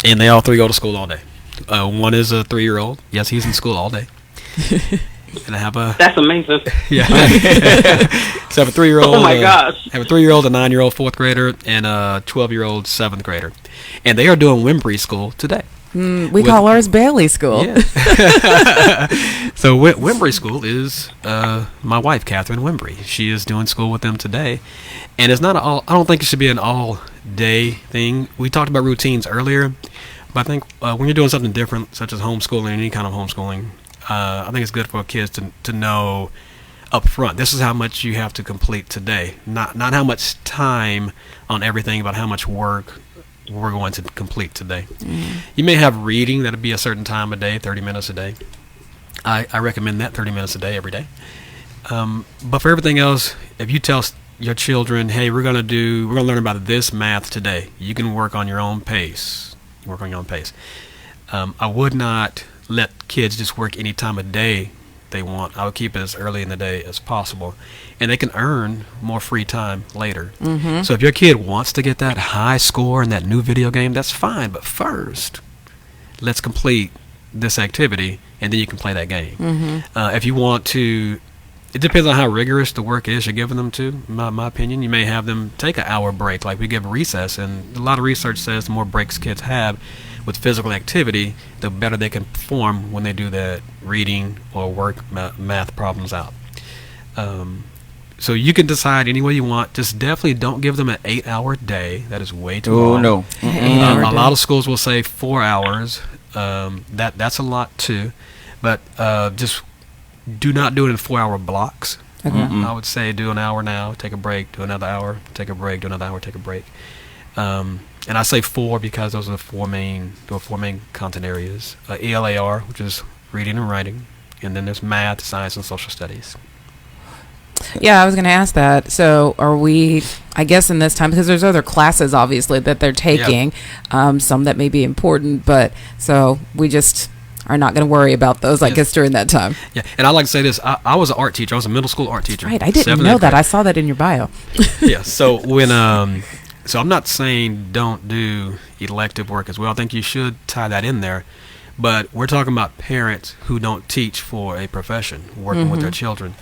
and they all 3 go to school all day. One is a 3-year-old. Yes, he's in school all day. And I have a... That's amazing. Yeah. So I have a 3-year-old. Oh, my gosh. I have a 3-year-old, a 9-year-old 4th grader, and a 12-year-old 7th grader. And they are doing Wembry School today. We call ours Bailey School. Yeah. So Wembry School is my wife, Catherine Wembry. She is doing school with them today. And it's not I don't think it should be an all-day thing. We talked about routines earlier, but I think when you're doing something different, such as homeschooling, any kind of homeschooling, I think it's good for kids to know up front, this is how much you have to complete today. Not how much time on everything, but how much work we're going to complete today. You may have reading that'll be a certain time a day, 30 minutes a day. I recommend that 30 minutes a day every day. But for everything else, if you tell your children, hey, we're gonna learn about this math today, you can work on your own pace. I would not let kids just work any time of day they want. I would keep it as early in the day as possible, and they can earn more free time later. So if your kid wants to get that high score in that new video game, that's fine, but first let's complete this activity, and then you can play that game. If you want to, it depends on how rigorous the work is you're giving them to. My opinion, you may have them take an hour break, like we give recess, and a lot of research says the more breaks kids have with physical activity, the better they can perform when they do that reading or work math problems out. So you can decide any way you want. Just definitely don't give them an 8-hour day. That is way too long. No. A lot of schools will say 4 hours. That's a lot too, but just do not do it in 4-hour blocks. I would say do an hour now, take a break, do another hour, take a break, do another hour, take a break. And I say 4 because those are the four main content areas. ELAR, which is reading and writing, and then there's math, science, and social studies. Yeah, I was going to ask that. So are we, I guess in this time, because there's other classes, obviously, that they're taking, some that may be important, but so we just are not going to worry about those, I guess, during that time. Yeah, and I like to say this. I was an art teacher. I was a middle school art teacher. Right, I didn't know that. I saw that in your bio. Yeah, so when... So I'm not saying don't do elective work as well. I think you should tie that in there. But we're talking about parents who don't teach for a profession, working with their children.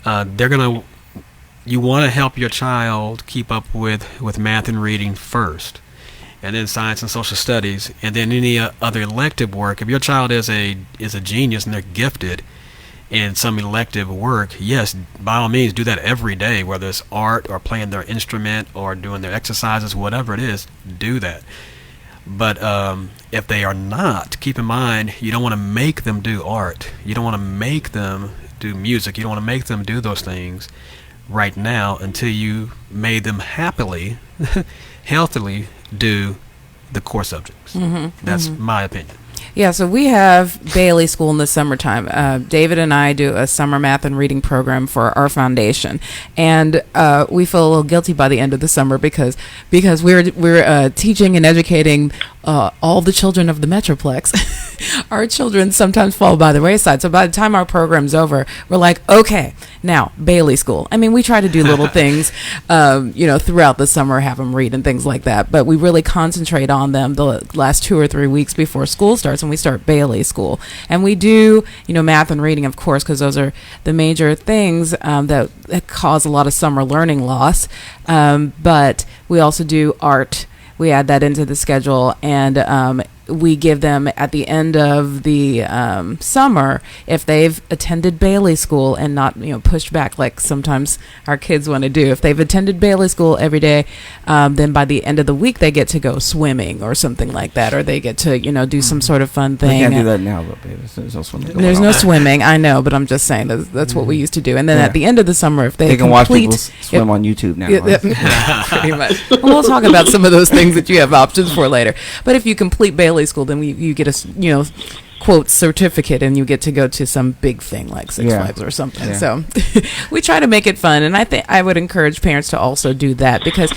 You want to help your child keep up with math and reading first, and then science and social studies, and then any other elective work. If your child is a genius and they're gifted in some elective work, yes, by all means do that every day, whether it's art or playing their instrument or doing their exercises, whatever it is, do that. But if they are not, keep in mind, you don't want to make them do art. You don't want to make them do music. You don't want to make them do those things right now until you made them happily, healthily do the core subjects. That's my opinion. Yeah, so we have Bailey School in the summertime. David and I do a summer math and reading program for our foundation, and we feel a little guilty by the end of the summer because we're teaching and educating all the children of the Metroplex. Our children sometimes fall by the wayside. So by the time our program's over, we're like, okay, now Bailey School. I mean, we try to do little things, throughout the summer, have them read and things like that. But we really concentrate on them the last 2 or 3 weeks before school starts, and we start Bailey School. And we do, math and reading, of course, because those are the major things that cause a lot of summer learning loss. But we also do art. We add that into the schedule, and we give them at the end of the summer, if they've attended Bailey School and not, pushed back like sometimes our kids want to do. If they've attended Bailey School every day, then by the end of the week they get to go swimming or something like that, or they get to, do some sort of fun thing. We can't do that now, though, baby. There's no swimming. There's no swimming, I know, but I'm just saying that's what we used to do. And then at the end of the summer, if they can watch people swim on YouTube now. Pretty much. And we'll talk about some of those things that you have options for later. But if you complete Bailey School, then you get a quote certificate, and you get to go to some big thing like Six Flags or something. So we try to make it fun, and I think I would encourage parents to also do that, because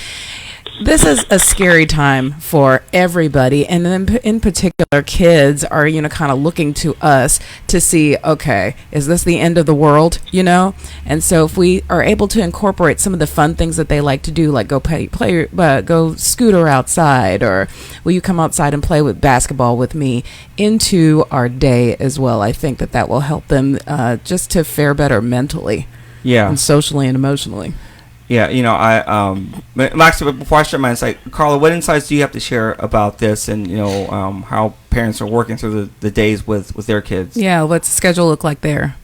this is a scary time for everybody, and then in particular, kids are, kind of looking to us to see, okay, is this the end of the world, And so if we are able to incorporate some of the fun things that they like to do, like go go scooter outside, or will you come outside and play with basketball with me, into our day as well, I think that will help them just to fare better mentally, and socially and emotionally. Yeah, Max, before I share my insight, Carla, what insights do you have to share about this, and how parents are working through the days with their kids? Yeah, what's the schedule look like there?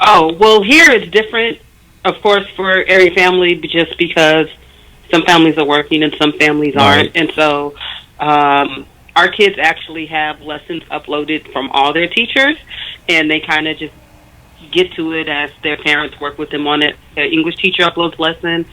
Oh, well, here it's different, of course, for every family, just because some families are working and some families aren't, and so our kids actually have lessons uploaded from all their teachers, and they kind of just get to it as their parents work with them on it. Their English teacher uploads lesson,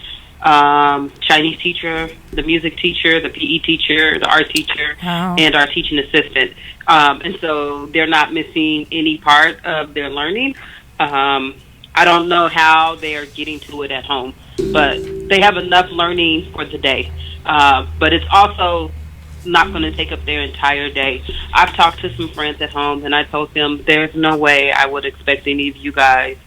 Chinese teacher, the music teacher, the PE teacher, the art teacher, and our teaching assistant. And so they're not missing any part of their learning. I don't know how they are getting to it at home, but they have enough learning for the day. But it's also not going to take up their entire day. I've talked to some friends at home, and I told them there's no way I would expect any of you guys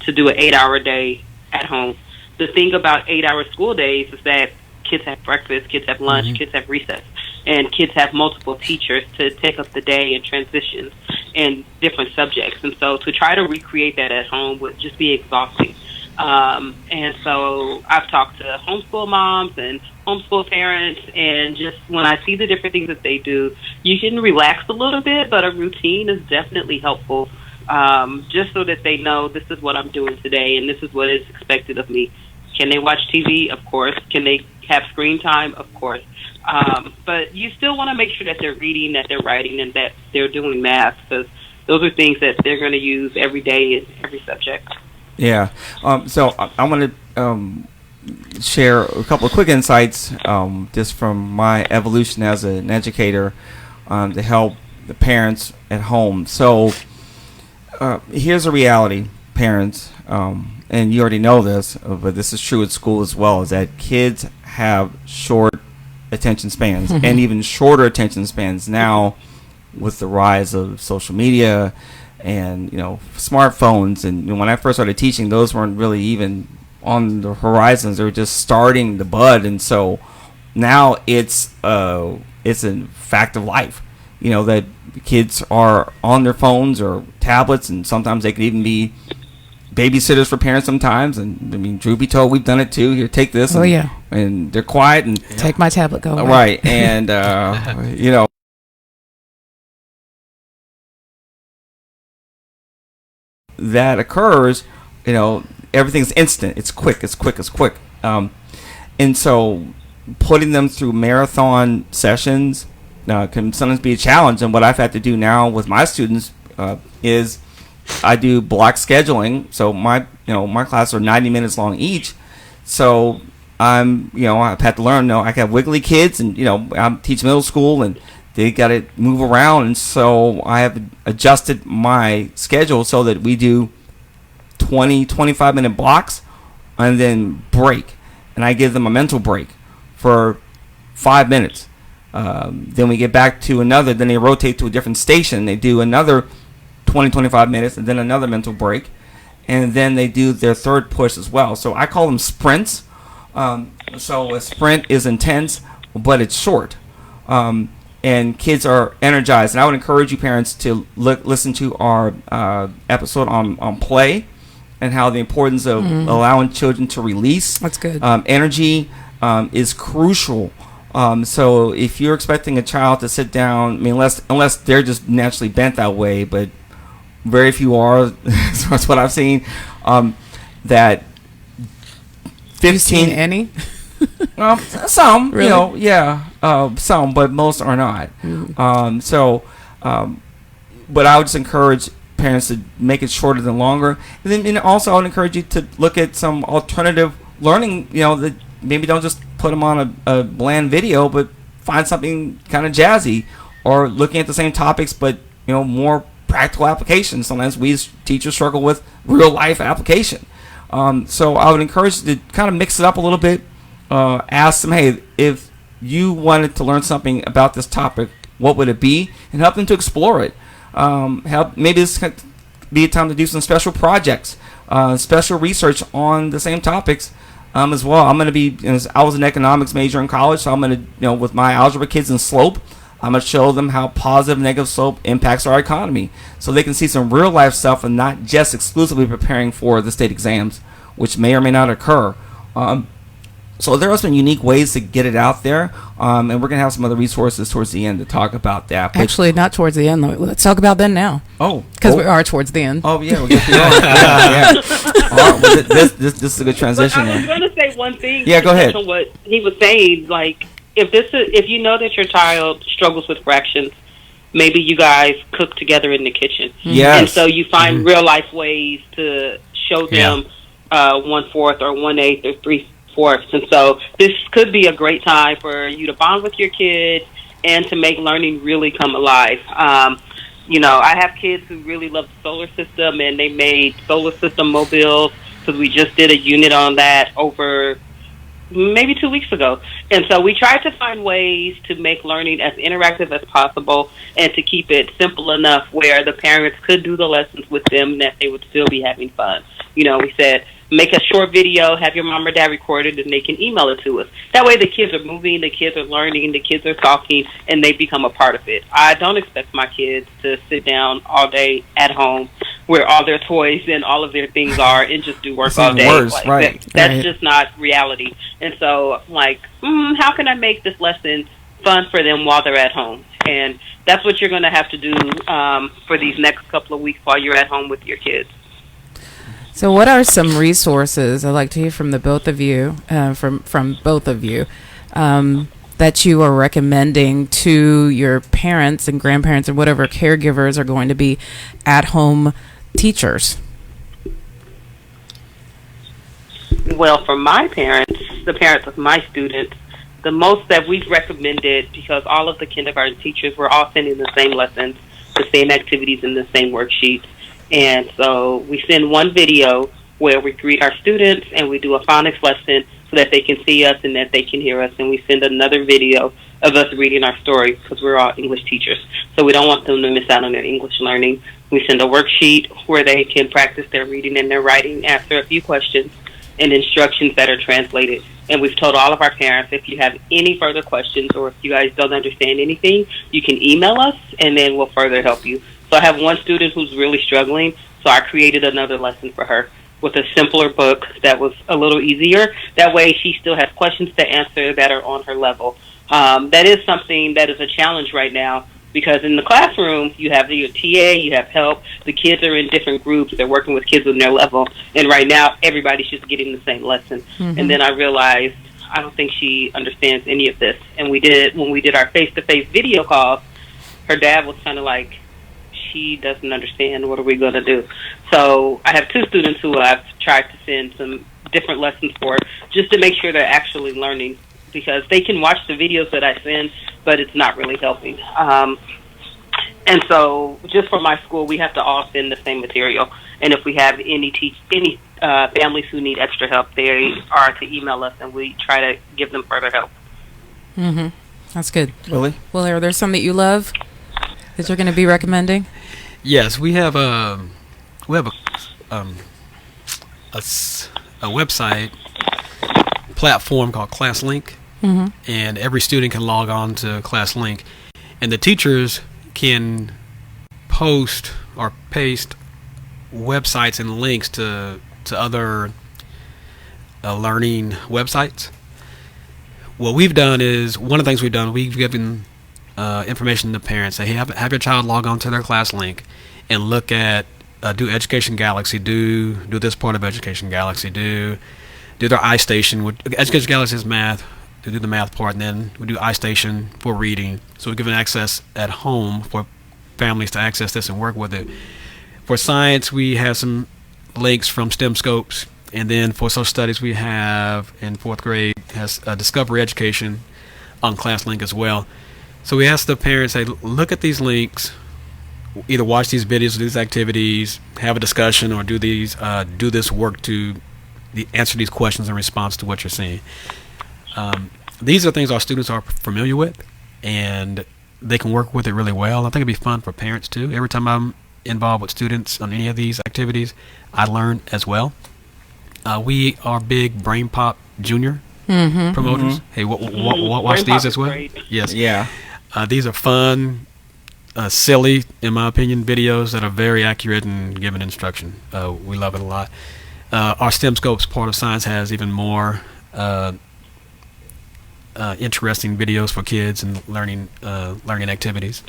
to do an 8-hour day at home. The thing about 8-hour school days is that kids have breakfast, kids have lunch, kids have recess, and kids have multiple teachers to take up the day and transitions and different subjects. And so to try to recreate that at home would just be exhausting. And so I've talked to homeschool moms and homeschool parents, and just when I see the different things that they do, you can relax a little bit, but a routine is definitely helpful, just so that they know this is what I'm doing today and this is what is expected of me. Can they watch TV? Of course. Can they have screen time? Of course. But you still want to make sure that they're reading, that they're writing, and that they're doing math, because those are things that they're going to use every day in every subject. Yeah. So I want to share a couple of quick insights just from my evolution as an educator to help the parents at home. So here's a reality, parents, and you already know this, but this is true at school as well, is that kids have short attention spans and even shorter attention spans now with the rise of social media and smartphones. And when I first started teaching, those weren't really even on the horizons. They were just starting to bud. And so now it's a fact of life, that kids are on their phones or tablets, and sometimes they could even be babysitters for parents sometimes. And I mean, truth be told, we've done it too. Here, take this. And they're quiet and take my tablet, go away. Right. And that occurs, everything's instant. It's quick. And so putting them through marathon sessions can sometimes be a challenge. And what I've had to do now with my students is I do block scheduling. So my classes are 90 minutes long each. So I've had to learn, I have wiggly kids, and, I teach middle school, and they got to move around. And so I have adjusted my schedule so that we do 20, 25-minute blocks and then break. And I give them a mental break for 5 minutes. Then we get back to another. Then they rotate to a different station. They do another 20, 25 minutes, and then another mental break. And then they do their third push as well. So I call them sprints. So a sprint is intense, but it's short. And kids are energized. And I would encourage you parents to listen to our episode on play and how the importance of allowing children to release. That's good. Energy is crucial So if you're expecting a child to sit down, I mean, unless they're just naturally bent that way, but very few are. That's what I've seen. That 15. You seen any? Some, Really? some, but most are not. But I would just encourage parents to make it shorter than longer. And also I would encourage you to look at some alternative learning, that maybe don't just put them on a bland video, but find something kind of jazzy, or looking at the same topics, but, more practical applications. Sometimes we as teachers struggle with real life application. So I would encourage you to kind of mix it up a little bit. Ask them, hey, if you wanted to learn something about this topic, what would it be? And help them to explore it. Maybe this could be a time to do some special projects, special research on the same topics as well. I'm going to be, I was an economics major in college, so I'm going to, with my algebra kids in slope, I'm going to show them how positive and negative slope impacts our economy, so they can see some real life stuff and not just exclusively preparing for the state exams, which may or may not occur. So there are some unique ways to get it out there, and we're going to have some other resources towards the end to talk about that. But Actually, not towards the end. Let's talk about that now. Oh. Because we are towards the end. Oh, yeah. We'll get yeah. All right, well, this is a good transition. But I was going to say one thing. Yeah, go ahead. On what he was saying, like, if you know that your child struggles with fractions, maybe you guys cook together in the kitchen. Yes. And so you find real life ways to show them 1/4 or 1/8 or 3/4. And so this could be a great time for you to bond with your kids and to make learning really come alive. I have kids who really love the solar system, and they made solar system mobiles, because we just did a unit on that over maybe 2 weeks ago. And so we tried to find ways to make learning as interactive as possible and to keep it simple enough where the parents could do the lessons with them and that they would still be having fun. We said, make a short video, have your mom or dad record it, and they can email it to us. That way the kids are moving, the kids are learning, the kids are talking, and they become a part of it. I don't expect my kids to sit down all day at home where all their toys and all of their things are and just do work all day. Worse, right. That's just not reality. And so, how can I make this lesson fun for them while they're at home? And that's what you're going to have to do for these next couple of weeks while you're at home with your kids. So what are some resources, I'd like to hear from the both of you, from both of you, that you are recommending to your parents and grandparents and whatever caregivers are going to be at-home teachers? Well, for my parents, the parents of my students, the most that we've recommended, because all of the kindergarten teachers were all sending the same lessons, the same activities, and the same worksheets. And so we send one video where we greet our students and we do a phonics lesson so that they can see us and that they can hear us. And we send another video of us reading our story, because we're all English teachers. So we don't want them to miss out on their English learning. We send a worksheet where they can practice their reading and their writing, answer a few questions, and instructions that are translated. And we've told all of our parents, if you have any further questions or if you guys don't understand anything, you can email us and then we'll further help you. So I have one student who's really struggling, so I created another lesson for her with a simpler book that was a little easier. That way she still has questions to answer that are on her level. That is something that is a challenge right now, because in the classroom you have your TA, you have help, the kids are in different groups, they're working with kids on their level, and right now everybody's just getting the same lesson. Mm-hmm. And then I realized I don't think she understands any of this. And when we did our face-to-face video calls, her dad was kind of like, she doesn't understand, what are we going to do? So I have two students who I've tried to send some different lessons for, just to make sure they're actually learning, because they can watch the videos that I send, but it's not really helping. And so just for my school, we have to all send the same material. And if we have any families who need extra help, they are to email us, and we try to give them further help. Mm-hmm. That's good. Really? Well, are there some that you love that you're going to be recommending? Yes, we have a website platform called ClassLink, mm-hmm. and every student can log on to ClassLink, and the teachers can post or paste websites and links to other learning websites. what we've done is, one of the things we've done, we've given information to parents. Say, hey, have your child log on to their class link and look at, do Education Galaxy, do this part of Education Galaxy, do their iStation. Education Galaxy is math, to do the math part, and then we do iStation for reading. So we're giving access at home for families to access this and work with it. For science, we have some links from STEM Scopes, and then for social studies, we have in 4th grade has Discovery Education on ClassLink as well. So we ask the parents, hey, look at these links, either watch these videos, do these activities, have a discussion, or do this work to answer these questions in response to what you're seeing. These are things our students are familiar with, and they can work with it really well. I think it'd be fun for parents too. Every time I'm involved with students on any of these activities, I learn as well. We are big Brain Pop Junior promoters. Hey, watch these as well. Great. Yes. Yeah. These are fun, silly, in my opinion, videos that are very accurate and giving instruction. We love it a lot. Our STEM Scopes part of science has even more interesting videos for kids and learning activities.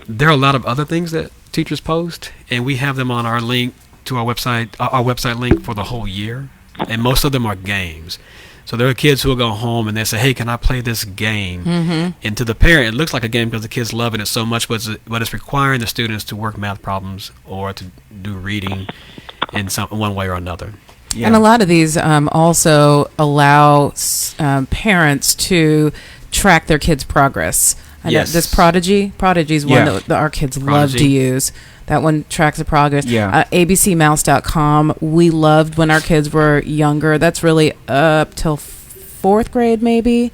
There are a lot of other things that teachers post, and we have them on our link to our website link for the whole year, and most of them are games. So there are kids who will go home and they say, hey, can I play this game? And to the parent, it looks like a game because the kids loving it so much, but it's requiring the students to work math problems or to do reading in one way or another. Yeah. And a lot of these also allow parents to track their kids' progress. I know this Prodigy is one that our kids love to use. That one tracks the progress. Yeah. abcmouse.com. We loved when our kids were younger. That's really up till 4th grade, maybe.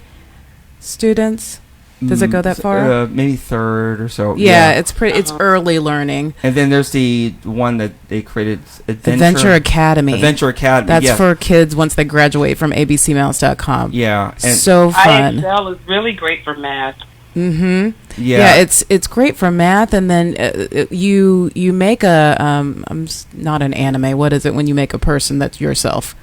Students. Does it go that far? Maybe 3rd or so. Yeah, it's pretty. It's early learning. And then there's the one that they created, Adventure Academy. Adventure Academy. That's for kids once they graduate from abcmouse.com. Yeah, and so fun. iExcel is really great for math. Yeah, it's great for math, and then you make a I'm not an anime. What is it when you make a person that's yourself?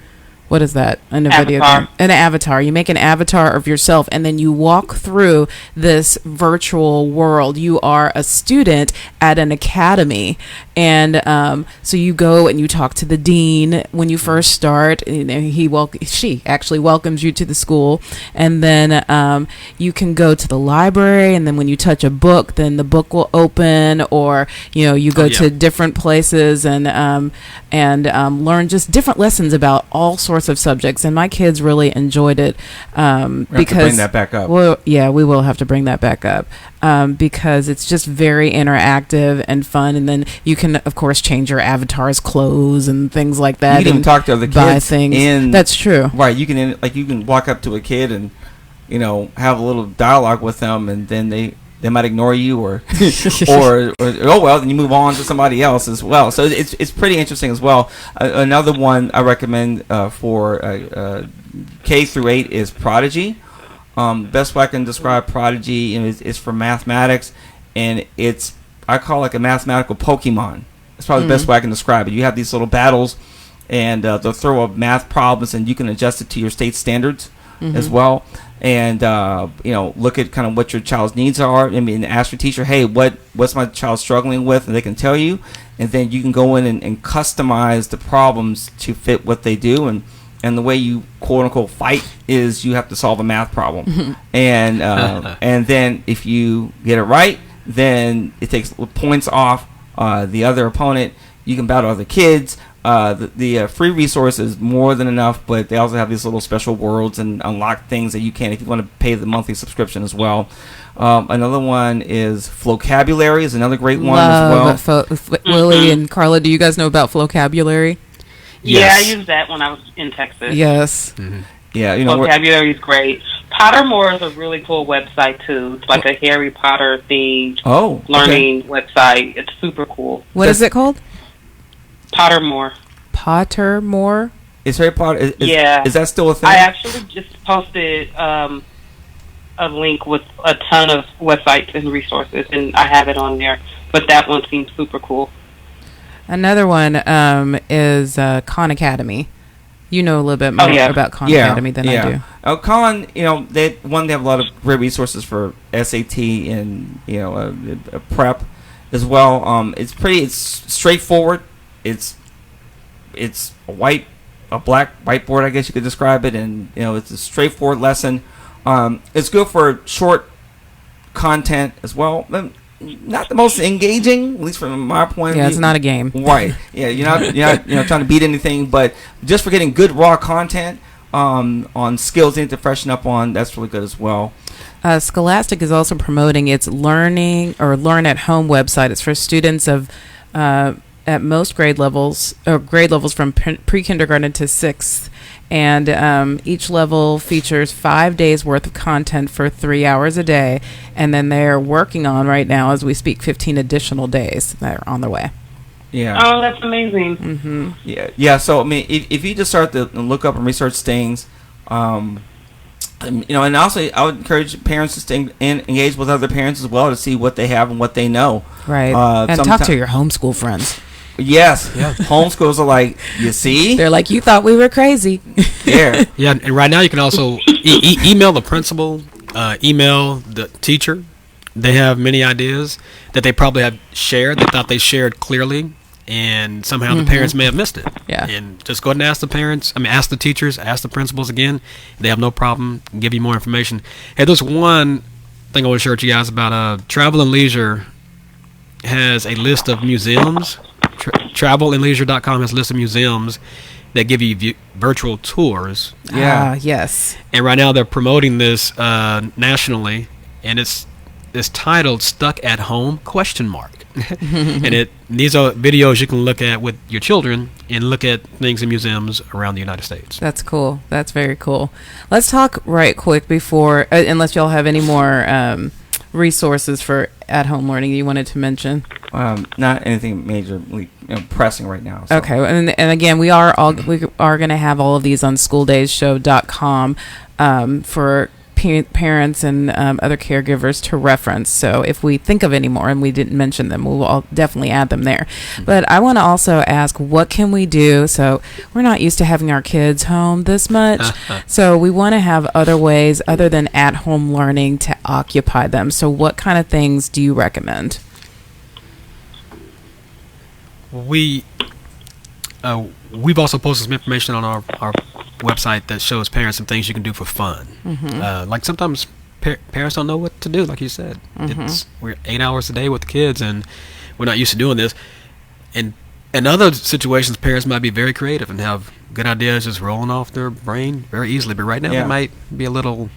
What is that in a video game? An avatar. You make an avatar of yourself, and then you walk through this virtual world. You are a student at an academy, and so you go and you talk to the dean when you first start. She actually welcomes you to the school, and then you can go to the library, and then when you touch a book, then the book will open, or you go to different places and learn just different lessons about all sorts of subjects. And my kids really enjoyed it because have to bring that back up. Well, yeah, we will have to bring that back up because it's just very interactive and fun. And then you can, of course, change your avatar's clothes and things like that. You can even talk to other kids. That's true. Right. You can walk up to a kid and have a little dialogue with them, and then they might ignore you or oh well, then you move on to somebody else as well. So it's pretty interesting as well. Another one I recommend for K through 8 is Prodigy. Best way I can describe Prodigy is for mathematics, and I call it like a mathematical Pokemon. That's probably the best way I can describe it. You have these little battles, and they'll throw up math problems, and you can adjust it to your state standards as well. And look at kind of what your child's needs are. I mean, ask your teacher, hey, what's my child struggling with, and they can tell you. And then you can go in and customize the problems to fit what they do. And the way you quote unquote fight is you have to solve a math problem. And then if you get it right, then it takes points off the other opponent. You can battle other kids. The free resource is more than enough, but they also have these little special worlds and unlock things that you can if you want to pay the monthly subscription as well. Another one is Flocabulary is another great one as well. Lily and Carla, do you guys know about Flocabulary? Yeah, I used that when I was in Texas. Yes. Yeah, Vocabulary is great. Pottermore is a really cool website too. It's like a Harry Potter themed learning website. It's super cool. What is it called? Pottermore. Pottermore? Is Harry Potter? Is that still a thing? I actually just posted a link with a ton of websites and resources, and I have it on there. But that one seems super cool. Another one is Khan Academy. You know a little bit more about Khan Academy than I do. Khan, they have a lot of great resources for SAT and a prep as well. It's straightforward. It's a black whiteboard, I guess you could describe it, and it's a straightforward lesson. It's good for short content as well. Not the most engaging, at least from my point of view. Yeah, it's not a game. Right. Yeah, you're not trying to beat anything, but just for getting good raw content on skills you need to freshen up on, that's really good as well. Scholastic is also promoting its Learn at Home website. It's for students of at most grade levels from pre-kindergarten to 6th. And each level features 5 days worth of content for 3 hours a day. And then they're working on right now, as we speak, 15 additional days that are on their way. Yeah. Oh, that's amazing. Mm-hmm. Yeah. So, I mean, if you just start to look up and research things, and also I would encourage parents to stay engaged with other parents as well to see what they have and what they know. Right. And talk to your homeschool friends. Yes. Yeah. Homeschools are like, you see? They're like, you thought we were crazy. Yeah. Yeah, and right now you can also email the principal, email the teacher. They have many ideas that they probably have shared. They thought they shared clearly, and somehow the parents may have missed it. Yeah. And just go ahead and ask ask the teachers, ask the principals again. They have no problem give you more information. Hey, there's one thing I want to share with you guys about Travel and Leisure has a list of museums. Travelandleisure.com has a list of museums that give you virtual tours. Yeah. Yes. And right now they're promoting this nationally, and it's titled "Stuck at Home?" ? And these are videos you can look at with your children and look at things in museums around the United States. That's cool. That's very cool. Let's talk right quick before, unless y'all have any more resources for at-home learning you wanted to mention. Not anything majorly pressing right now. So. Okay, and again, we are going to have all of these on schooldayshow.com for parents and other caregivers to reference. So if we think of any more and we didn't mention them, we'll definitely add them there. But I want to also ask, what can we do? So we're not used to having our kids home this much. So we want to have other ways other than at-home learning to occupy them. So what kind of things do you recommend? We've also posted some information on our website that shows parents some things you can do for fun. Like sometimes parents don't know what to do, like you said. We're 8 hours a day with the kids, and we're not used to doing this. And in other situations, parents might be very creative and have good ideas just rolling off their brain very easily. But right now, they might be a little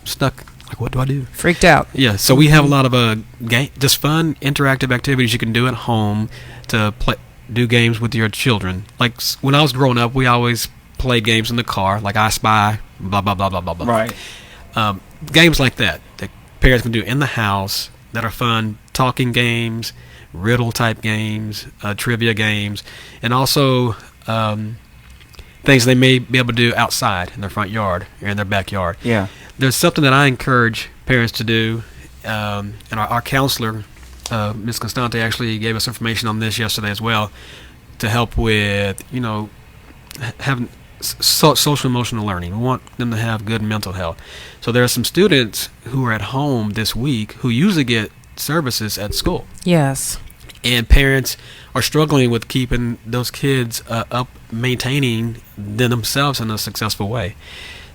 stuck. Like, what do I do? Freaked out. Yeah, so we have a lot of just fun, interactive activities you can do at home to do games with your children. Like when I was growing up, we always played games in the car, like I Spy, blah, blah, blah, blah, blah, blah. Right. Games like that parents can do in the house that are fun, talking games, riddle-type games, trivia games, and also things they may be able to do outside in their front yard or in their backyard. Yeah. There's something that I encourage parents to do, and our counselor, Ms. Constante, actually gave us information on this yesterday as well, to help with, having social emotional learning. We want them to have good mental health. So there are some students who are at home this week who usually get services at school. Yes. And parents are struggling with keeping those kids up, maintaining themselves in a successful way.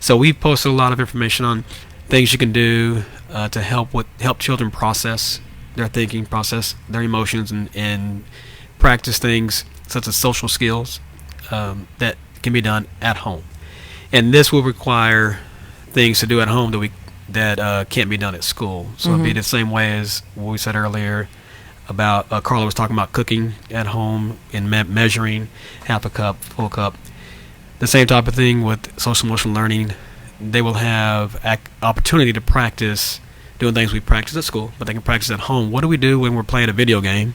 So we posted a lot of information on things you can do to help children process their thinking, process their emotions, and practice things such as social skills that can be done at home. And this will require things to do at home that can't be done at school. So it'll be the same way as what we said earlier about Carla was talking about cooking at home and measuring half a cup, full cup. The same type of thing with social emotional learning. They will have opportunity to practice doing things we practice at school, but they can practice at home. What do we do when we're playing a video game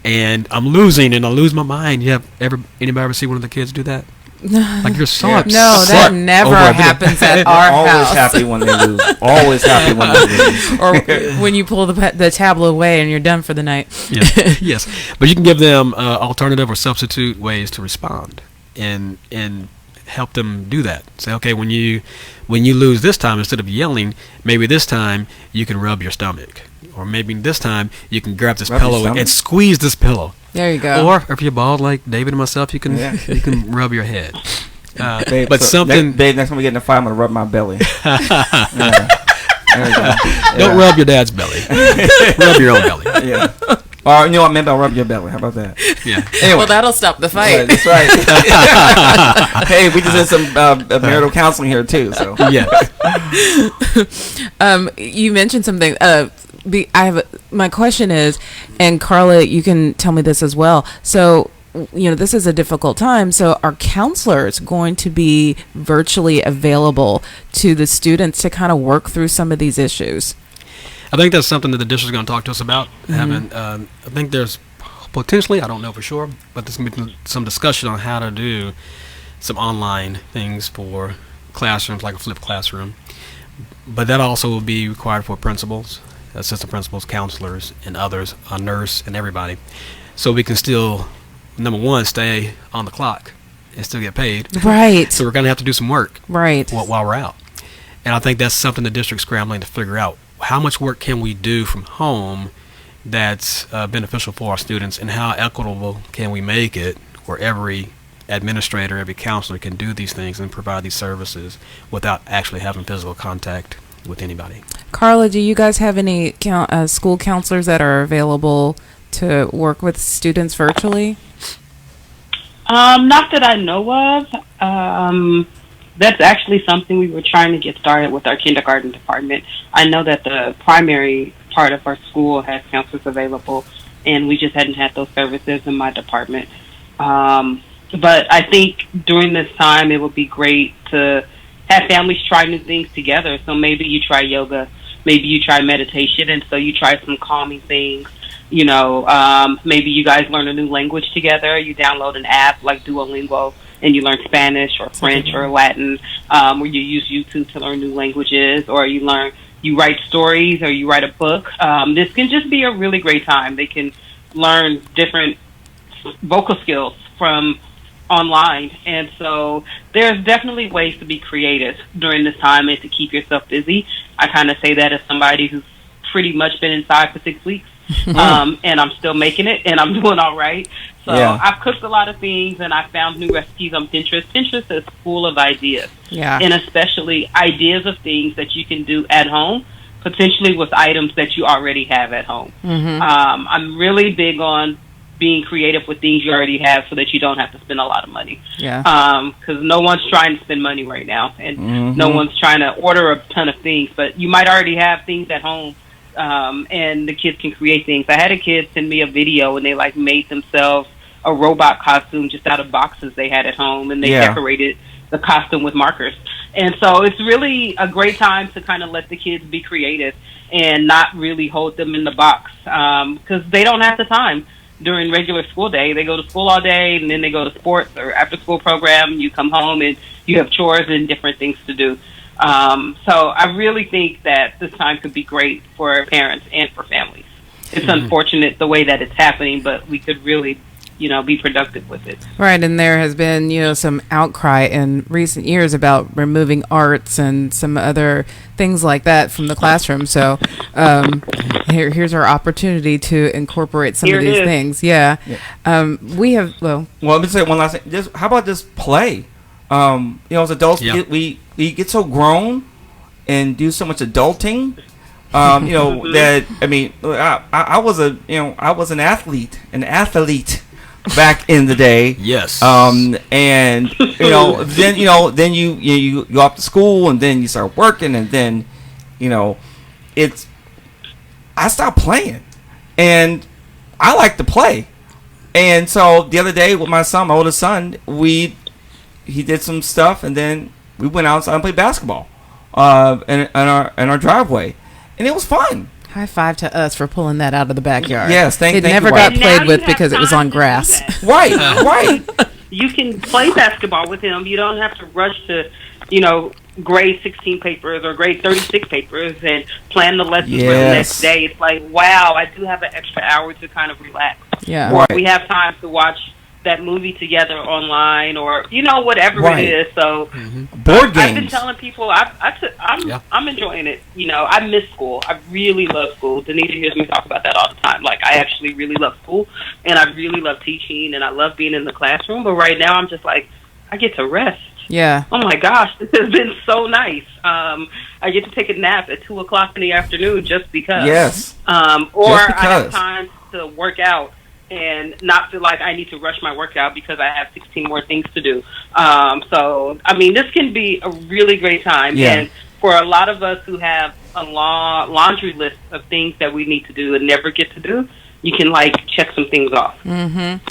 and I'm losing and I lose my mind? Anybody ever see one of the kids do that? Like you're so upset. No, that never happens at our always house. Happy when they lose. Always happy when they lose. Or when you pull the tablet away and you're done for the night. Yes. But you can give them alternative or substitute ways to respond and help them do that. Say, okay, when you lose this time, instead of yelling, maybe this time you can rub your stomach, or maybe this time you can grab this pillow and squeeze this pillow. There you go. Or if you're bald like David and myself, you can rub your head. Babe, but something, babe, next time we get in a fight, I'm gonna rub my belly. There we go. Don't rub your dad's belly. Rub your own belly. Yeah. Or you know what? Maybe I'll rub your belly. How about that? Yeah. Anyway. Well, that'll stop the fight. That's right. Hey, we just did some marital counseling here too. So yeah. You mentioned something. My question is, and Carla, you can tell me this as well. So, this is a difficult time. So, are counselors going to be virtually available to the students to kind of work through some of these issues? I think that's something that the district is going to talk to us about. Mm-hmm. I think there's potentially, I don't know for sure, but there's going to be some discussion on how to do some online things for classrooms, like a flipped classroom. But that also will be required for principals, assistant principals, counselors, and others, a nurse, and everybody. So we can still, number one, stay on the clock and still get paid. Right. So we're going to have to do some work. Right. While we're out. And I think that's something the district's scrambling to figure out. How much work can we do from home that's beneficial for our students, and how equitable can we make it where every administrator, every counselor can do these things and provide these services without actually having physical contact with anybody. Carla, do you guys have any school counselors that are available to work with students virtually? Not that I know of. That's actually something we were trying to get started with our kindergarten department. I know that the primary part of our school has counselors available, and we just hadn't had those services in my department. But I think during this time, it would be great to have families try new things together. So maybe you try yoga, maybe you try meditation, and so you try some calming things. Maybe you guys learn a new language together. You download an app like Duolingo, and you learn Spanish or French or Latin, or you use YouTube to learn new languages, or you write stories, or you write a book. This can just be a really great time. They can learn different vocal skills from online, and so there's definitely ways to be creative during this time and to keep yourself busy. I kind of say that as somebody who's pretty much been inside for 6 weeks. And I'm still making it, and I'm doing all right. So I've cooked a lot of things, and I found new recipes on Pinterest. Pinterest is full of ideas, and especially ideas of things that you can do at home, potentially with items that you already have at home. Mm-hmm. I'm really big on being creative with things you already have so that you don't have to spend a lot of money. Because no one's trying to spend money right now, and no one's trying to order a ton of things, but you might already have things at home. And the kids can create things. I had a kid send me a video, and they made themselves a robot costume just out of boxes they had at home, and they decorated the costume with markers. And so it's really a great time to kind of let the kids be creative and not really hold them in the box, because they don't have the time during regular school day. They go to school all day, and then they go to sports or after school program. You come home and you have chores and different things to do. So I really think that this time could be great for parents and for families. It's unfortunate the way that it's happening, but we could really, be productive with it. Right, and there has been, some outcry in recent years about removing arts and some other things like that from the classroom. So here's our opportunity to incorporate some of these things. We have, well, let me say one last thing. How about this play? As adults, we get so grown and do so much adulting. That I was an athlete back in the day. Yes. And then you go off to school, and then you start working, and then I stopped playing, and I like to play. And so the other day with my oldest son, he did some stuff, and then we went outside and played basketball in our driveway, and it was fun. High five to us for pulling that out of the backyard. Yes, thank you. It never got played with because it was on grass. Right. You can play basketball with him. You don't have to rush to, grade 16 papers or grade 36 papers and plan the lessons for the next day. It's like, wow, I do have an extra hour to kind of relax. Yeah. Or we have time to watch that movie together online, or whatever Right. it is. So Board I've been games. telling people I'm enjoying it. I miss school. I really love school. Danita hears me talk about that all the time. Like, I actually really love school, and I really love teaching, and I love being in the classroom. But right now, I'm just like, I get to rest. Yeah. Oh my gosh, this has been so nice. I get to take a nap at 2:00 in the afternoon just because. Yes. Or Just I have because. time to work out and not feel like I need to rush my workout because I have 16 more things to do. So, I mean, this can be a really great time. Yeah. And for a lot of us who have a long laundry list of things that we need to do and never get to do, you can, check some things off.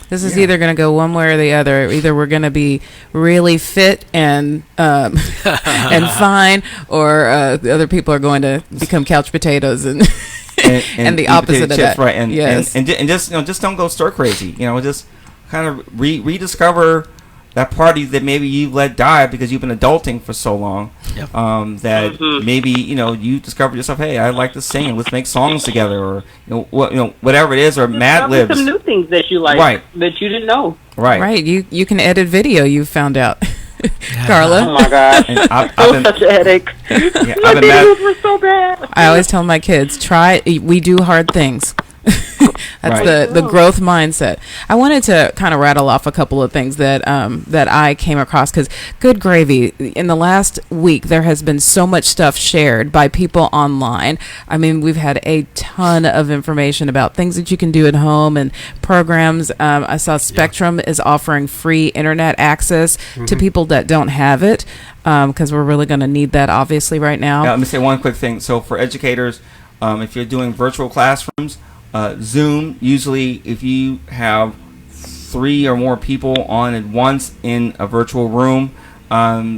This is either going to go one way or the other. Either we're going to be really fit and and fine, or the other people are going to become couch potatoes and and the eat opposite potato of chips, that. right? And, yes. and just don't go stir crazy. Just kind of rediscover that party that maybe you let die because you've been adulting for so long. Yep. That maybe you discovered yourself. Hey, I like to sing. Let's make songs together, or whatever it is, or Mad Probably Libs. some new things that you like Right. that you didn't know. Right. Right. You can edit video. You found out, Carla. Oh my gosh, And I've that was been, such a headache. yeah, My I've been videos mad. were so bad. I always tell my kids, we do hard things. That's Right. the growth mindset. I wanted to kind of rattle off a couple of things that I came across, because good gravy, in the last week there has been so much stuff shared by people online. I mean, we've had a ton of information about things that you can do at home and programs. I saw Spectrum is offering free internet access to people that don't have it, because we're really going to need that obviously right now. Let me say one quick thing. So for educators, if you're doing virtual classrooms, Zoom, usually if you have 3 or more people on at once in a virtual room,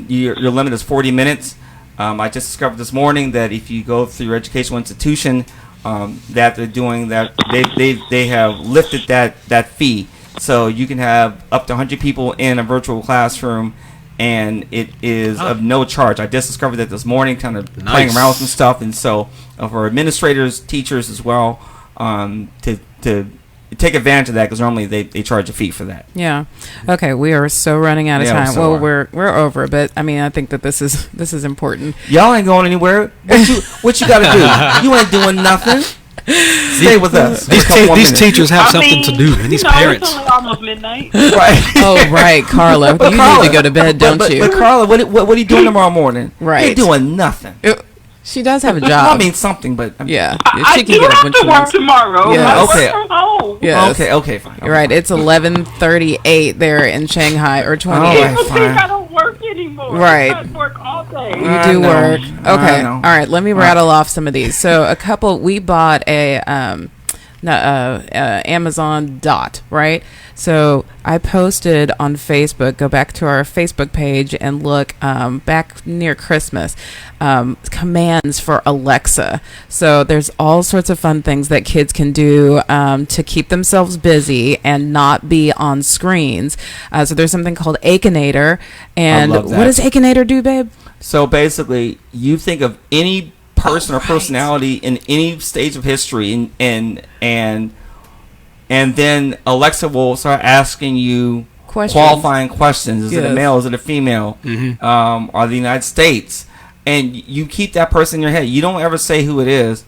your limit is 40 minutes. I just discovered this morning that if you go through your educational institution, that they're doing that, they have lifted that fee, so you can have up to 100 people in a virtual classroom, and it is of no charge. I just discovered that this morning, kind of playing around with some stuff, and so for administrators, teachers as well, to take advantage of that, because normally they charge a fee for that. Yeah. Okay. We are so running out of Yeah, we time. so Well, are. we're over, but I mean, I think that this is important. Y'all ain't going anywhere. What you got to do? You ain't doing nothing. Stay with us. These teachers have something to do, and these parents. It's only almost midnight. Right. Oh, right, Carla. You need to go to bed, don't you? But Carla, what are you doing tomorrow morning? Right. You're doing nothing. She does have a Well, job. I mean something, but yeah, I she do can get up have when to she work wants. tomorrow. Yes. I Okay. work from home. Yes. Okay, fine. You're right. It's 11:38 there in Shanghai, or 28. All right. People think Fine. I don't work anymore. Right. I work all day. You do know. work. Okay. I know. All right. Let me rattle off some of these. So we bought a Amazon Dot, right? So I posted on Facebook, go back to our Facebook page and look back near Christmas, commands for Alexa. So there's all sorts of fun things that kids can do to keep themselves busy and not be on screens. So there's something called Akinator. And love that. what does Akinator do, babe? So basically, you think of any person or personality in any stage of history, and then Alexa will start asking you Questions. qualifying questions. Is it a Yes. male? Is it a female? Are the United States? And you keep that person in your head. You don't ever say who it is.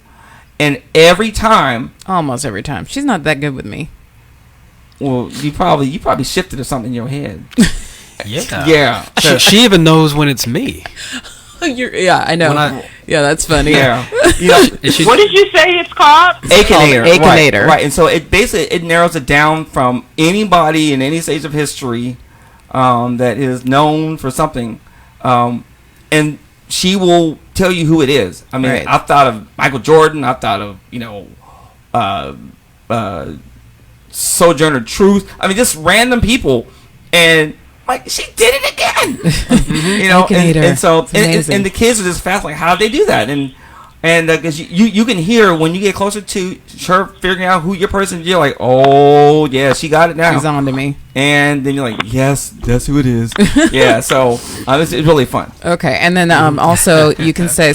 And every time, Almost every time. She's not that good with me. well, you probably shifted or something in your head. Yeah. Yeah. She even knows when it's me. Yeah, I know. When Yeah, that's funny. Yeah. You know, What did you say it's called? Akinator. Akinator. Right. And so it basically narrows it down from anybody in any stage of history that is known for something, and she will tell you who it is. I mean, Right. I've thought of Michael Jordan. I've thought of Sojourner Truth. I mean, just random people, and like she did it again. You know, Akinator. and so It's amazing. and the kids are just fast. Like, how did they do that? And because you can hear when you get closer to her figuring out who your person is, you're like, oh yeah, she got it now. She's on to me. And then you're like, yes, that's who it is. Yeah, so it's really fun. Okay, and then also you can say,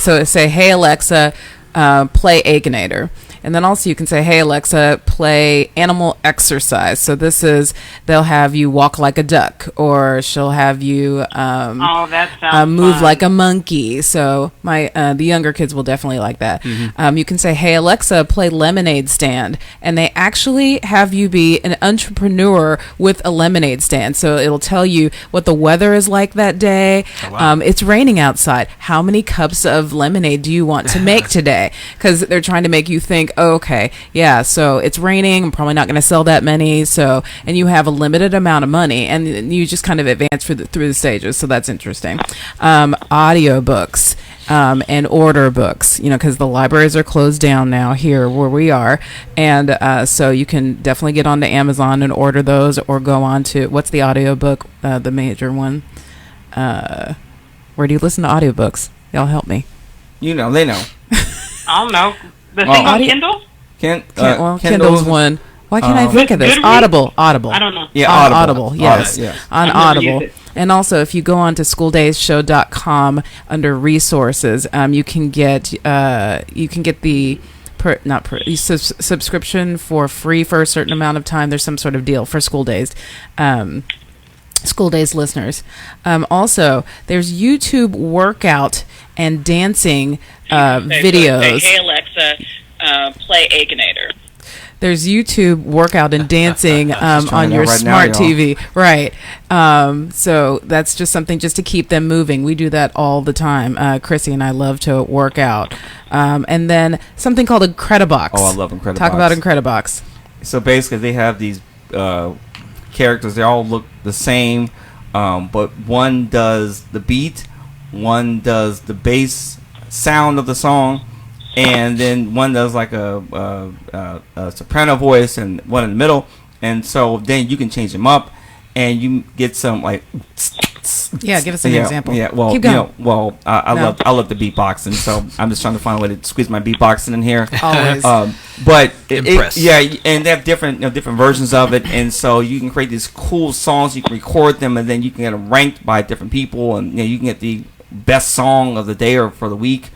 hey Alexa, play Akinator. And then also you can say, hey, Alexa, play animal exercise. So they'll have you walk like a duck, or she'll have you that sounds move fun. like a monkey. So the younger kids will definitely like that. You can say, hey, Alexa, play lemonade stand. And they actually have you be an entrepreneur with a lemonade stand. So it'll tell you what the weather is like that day. Oh, wow. It's raining outside. How many cups of lemonade do you want to make today? Because they're trying to make you think, oh, okay, yeah, so it's raining. I'm probably not going to sell that many. So, and you have a limited amount of money, and you just kind of advance through the stages. So that's interesting. Audio books. And order books, because the libraries are closed down now here where we are. And so you can definitely get onto Amazon and order those, or go on to, what's the audiobook, the major one? Where do you listen to audiobooks? Y'all help me. They know. I don't know. The thing on Kindle? Kindle's one. Why can't I think of this? Goodreads? Audible. I don't know. Yeah, Audible. Yes. On I've never Audible. used it. And also, if you go on to schooldayshow.com under resources, you can get the subscription for free for a certain amount of time. There's some sort of deal for School Days. School Days listeners. Also, there's YouTube workout and dancing videos. Hey Alexa, play Akinator. There's YouTube workout and dancing on your smart TV. Right. So that's just something just to keep them moving. We do that all the time. Chrissy and I love to work out. And then something called Incredibox. Oh, I love Incredibox. Talk about Incredibox. So basically, they have these characters. They all look the same, but one does the beat, one does the bass sound of the song, and then one does like a soprano voice, and one in the middle. And so then you can change them up, and you get some like. Yeah, give us an example. Yeah, well, keep going. I love the beatboxing, so I'm just trying to find a way to squeeze my beatboxing in here. Always. But and they have different different versions of it, and so you can create these cool songs. You can record them, and then you can get them ranked by different people, and you can get the best song of the day or for the week.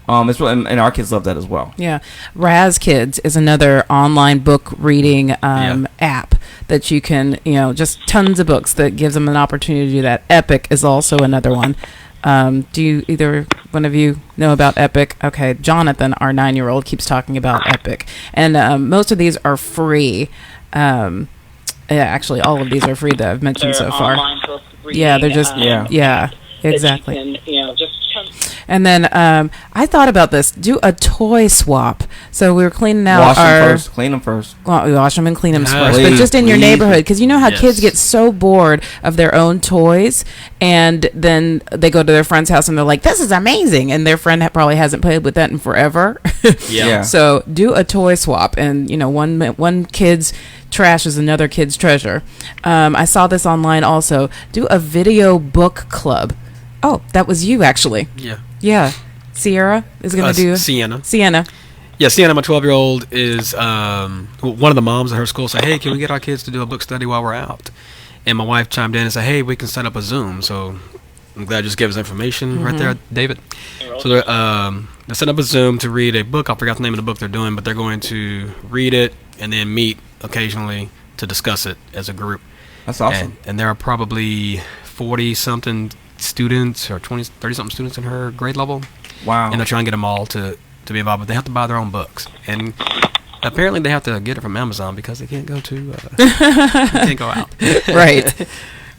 It's really, and our kids love that as well. Yeah, Raz Kids is another online book reading app that you can, just tons of books that gives them an opportunity to do that. Epic is also another one. Do you either one of you know about Epic? Okay, Jonathan, our 9-year-old, keeps talking about Epic, and most of these are free. Actually, all of these are free that I've mentioned so far. Online book reading, Yeah, they're just exactly. That you can, just And then I thought about this. Do a toy swap. So we were cleaning out Clean them first. Well, we wash them and clean them first. Please, But just in your please. neighborhood, because you know how Yes. kids get so bored of their own toys, and then they go to their friend's house and they're like, "This is amazing," and their friend probably hasn't played with that in forever. Yeah. So do a toy swap, and one kid's trash is another kid's treasure. I saw this online also. Do a video book club. Oh, that was you actually. Yeah. Yeah. Sierra is going to do Sienna. Yeah, Sienna, my 12-year-old, is one of the moms at her school said, hey, can we get our kids to do a book study while we're out? And my wife chimed in and said, hey, we can set up a Zoom. So I'm glad you just gave us information right there, David. So they're setting up a Zoom to read a book. I forgot the name of the book they're doing, but they're going to read it and then meet occasionally to discuss it as a group. That's awesome. And there are probably 40-something students or 30-something students in her grade level. Wow. And they're trying to get them all to be involved, but they have to buy their own books. And apparently they have to get it from Amazon because they can't go to they can't go out. Right.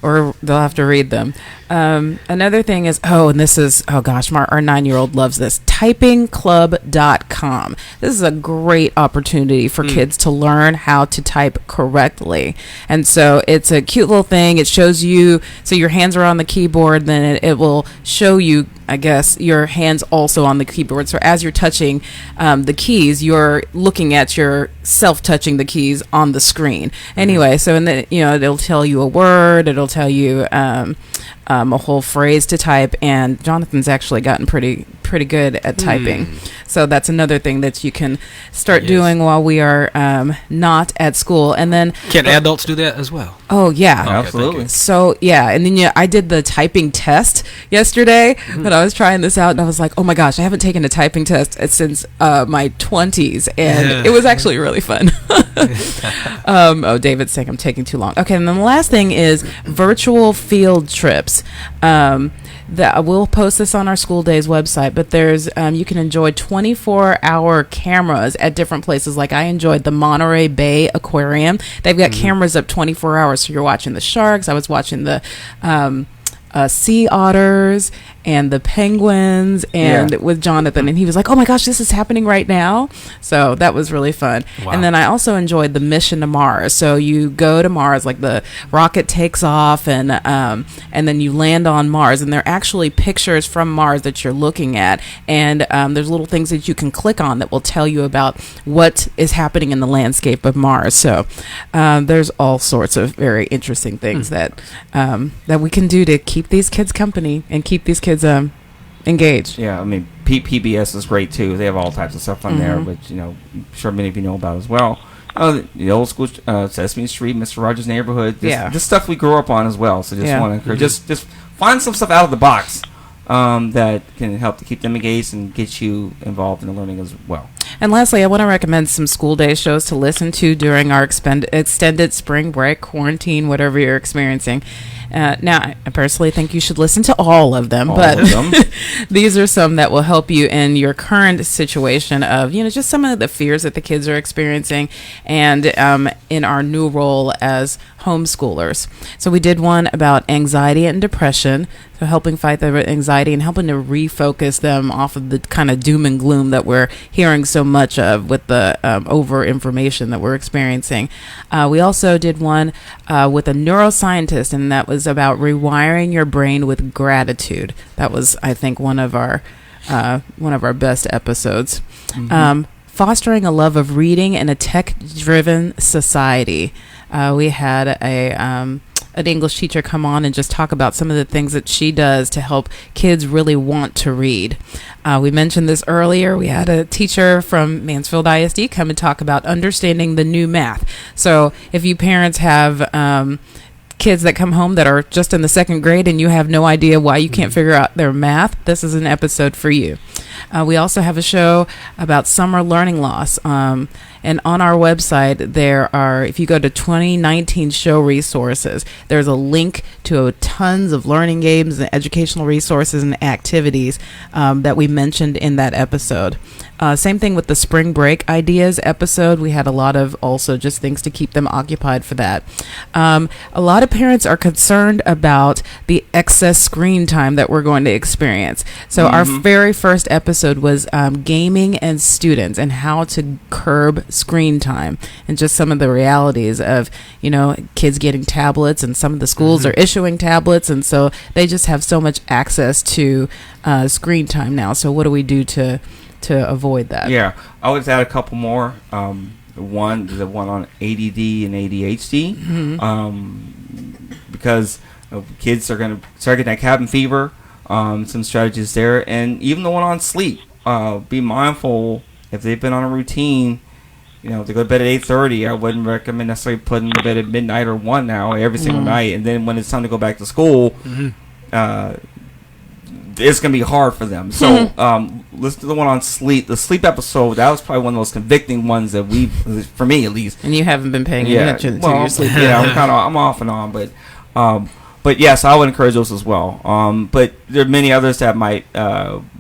Or they'll have to read them. Another thing is, our 9-year-old loves this. Typingclub.com. This is a great opportunity for kids to learn how to type correctly. And so it's a cute little thing. It shows you, so your hands are on the keyboard, then it will show you, I guess, your hands also on the keyboard. So as you're touching the keys, you're looking at yourself touching the keys on the screen. Anyway, so it'll tell you a word, it'll tell you a whole phrase to type, and Jonathan's actually gotten pretty pretty good at typing. So that's another thing that you can start doing while we are not at school. And then can adults do that as well? Oh yeah, okay, absolutely. So yeah, and then I did the typing test yesterday, but I was trying this out, and I was like, oh my gosh, I haven't taken a typing test since my 20s, and it was actually really fun. Oh, David's saying I'm taking too long. Okay, and then the last thing is virtual field trips. That we'll post this on our School Days website, but there's you can enjoy 24-hour cameras at different places. Like I enjoyed the Monterey Bay Aquarium. They've got cameras up 24 hours, so you're watching the sharks. I was watching the sea otters and the penguins and with Jonathan, and he was like, oh my gosh, this is happening right now. So that was really fun. Wow. And then I also enjoyed the mission to Mars. So you go to Mars, like the rocket takes off, and then you land on Mars, and they're actually pictures from Mars that you're looking at, and there's little things that you can click on that will tell you about what is happening in the landscape of Mars. So there's all sorts of very interesting things that we can do to keep these kids company and keep these kids engaged. Yeah, I mean, PBS is great too. They have all types of stuff on there, which I'm sure many of you know about as well. The old school Sesame Street, Mr. Rogers' Neighborhood. This stuff we grew up on as well. So just want to encourage, just find some stuff out of the box that can help to keep them engaged and get you involved in the learning as well. And lastly, I want to recommend some School Day shows to listen to during our extended spring break, quarantine, whatever you're experiencing. Now, I personally think you should listen to all of them, but these are some that will help you in your current situation of, just some of the fears that the kids are experiencing and in our new role as homeschoolers. So we did one about anxiety and depression, so helping fight the anxiety and helping to refocus them off of the kind of doom and gloom that we're hearing so much of with the over information that we're experiencing. We also did one with a neuroscientist, and that was about rewiring your brain with gratitude. That was, I think, one of our best episodes. Fostering a love of reading in a tech-driven society. We had an English teacher come on and just talk about some of the things that she does to help kids really want to read. We mentioned this earlier. We had a teacher from Mansfield ISD come and talk about understanding the new math. So if you parents have kids that come home that are just in the second grade and you have no idea why you can't figure out their math, this is an episode for you. We also have a show about summer learning loss. And on our website, there are, if you go to 2019 show resources, there's a link to tons of learning games and educational resources and activities that we mentioned in that episode. Same thing with the spring break ideas episode. We had a lot of also just things to keep them occupied for that. A lot of parents are concerned about the excess screen time that we're going to experience. So our very first episode was gaming and students and how to curb screen time and just some of the realities of, kids getting tablets, and some of the schools are issuing tablets, and so they just have so much access to screen time now. So what do we do to avoid that? Yeah, I would add a couple more. The one on ADD and ADHD, because kids are going to start getting that cabin fever. Some strategies there, and even the one on sleep. Be mindful if they've been on a routine. If they go to bed at 8:30, I wouldn't recommend necessarily putting them to bed at midnight or 1 now every single night. And then when it's time to go back to school, it's going to be hard for them. So listen to the one on sleep. The sleep episode, that was probably one of the most convicting ones that for me at least. And you haven't been paying attention to your sleep. Yeah, I'm off and on, but yes, I would encourage those as well. But there are many others that might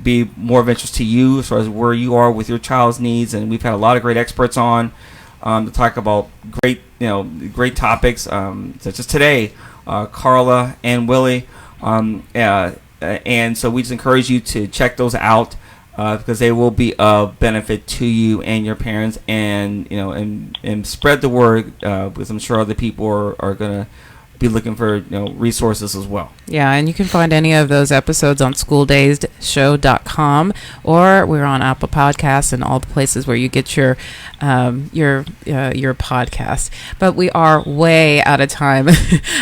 be more of interest to you as far as where you are with your child's needs. And we've had a lot of great experts on to talk about great topics, such as today, Carla and Willie. And so we just encourage you to check those out because they will be of benefit to you and your parents, and and spread the word because I'm sure other people are going to be looking for resources as well. Yeah, and you can find any of those episodes on schooldaysshow.com, or we're on Apple Podcasts and all the places where you get your podcast. But we are way out of time,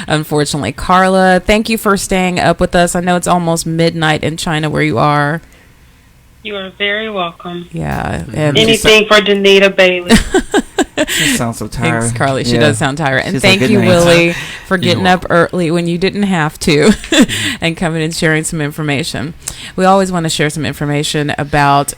unfortunately. Carla, thank you for staying up with us. I know it's almost midnight in China where you are. You are very welcome. Yeah. And anything for Danita Bailey. She sounds so tired. Thanks, Carly. She Yeah. does sound tired. And She's thank like, you, "Good night." Willie, for getting up early when you didn't have to and coming and sharing some information. We always want to share some information about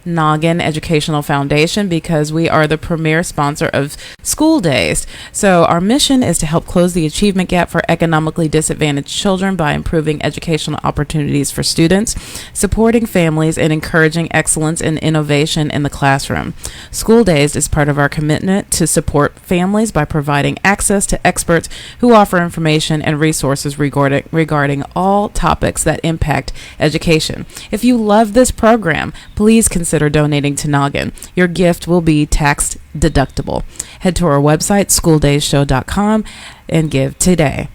Noggin Educational Foundation because we are the premier sponsor of School Days. So our mission is to help close the achievement gap for economically disadvantaged children by improving educational opportunities for students, supporting families, and encouraging excellence and innovation in the classroom. School Days is part of our commitment to support families by providing access to experts who offer information and resources regarding all topics that impact education. If you love this program, please consider donating to Noggin. Your gift will be tax deductible. Head to our website, schooldayshow.com, and give today.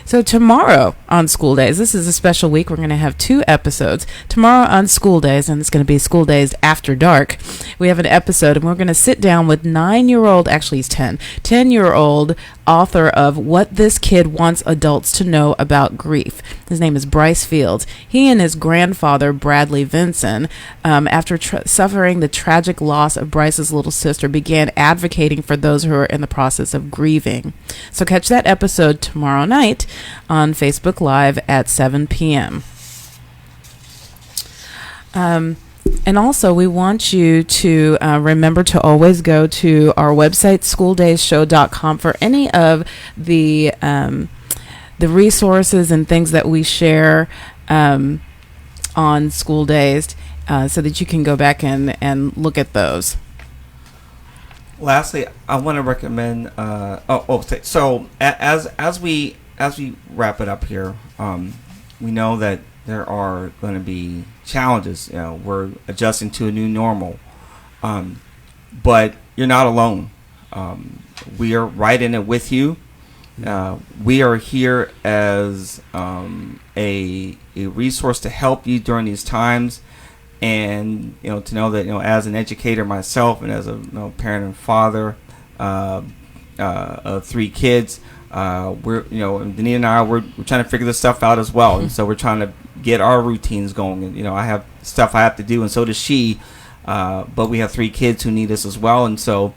So tomorrow on School Days, this is a special week. We're going to have 2 episodes. Tomorrow on School Days, and it's going to be School Days After Dark, we have an episode, and we're going to sit down with 9-year-old, actually he's 10-year-old author of What This Kid Wants Adults to Know About Grief. His name is Bryce Fields. He and his grandfather, Bradley Vinson, after suffering the tragic loss of Bryce's little sister, began advocating for those who are in the process of grieving. So catch that episode tomorrow night on Facebook Live at 7 p.m. And also, we want you to remember to always go to our website, schooldayshow.com, for any of the resources and things that we share on School Days, so that you can go back and look at those. Lastly, I want to recommend. So as we wrap it up here, we know that there are going to be challenges. We're adjusting to a new normal, but you're not alone. We are right in it with you. We are here as a resource to help you during these times, and to know that as an educator myself and as a parent and father of 3 kids. We're Danita and I we're trying to figure this stuff out as well, and so we're trying to get our routines going. And I have stuff I have to do, and so does she. But we have 3 kids who need us as well, and so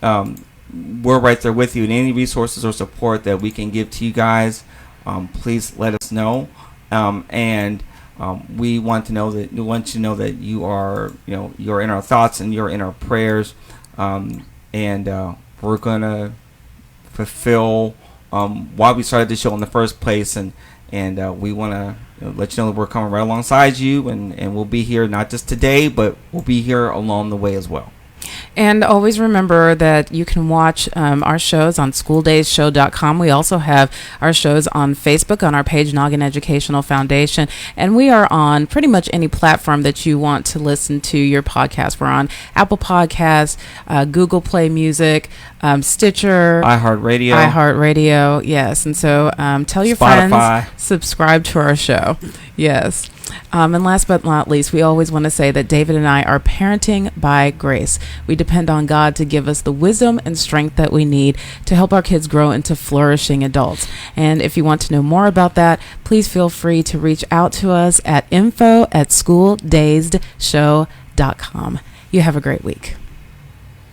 we're right there with you. And any resources or support that we can give to you guys, please let us know. And we want you to know that you are you're in our thoughts and you're in our prayers, and we're gonna fulfill why we started the show in the first place, and we want to let you know that we're coming right alongside you, and we'll be here not just today, but we'll be here along the way as well. And always remember that you can watch our shows on schooldayshow.com. We also have our shows on Facebook on our page, Noggin Educational Foundation. And we are on pretty much any platform that you want to listen to your podcast. We're on Apple Podcasts, Google Play Music, Stitcher, iHeartRadio. Yes. And so tell your Spotify. friends, subscribe to our show. Yes. And last but not least, we always want to say that David and I are parenting by grace. We depend on God to give us the wisdom and strength that we need to help our kids grow into flourishing adults. And if you want to know more about that, please feel free to reach out to us at info@schooldaysedshow.com. You have a great week.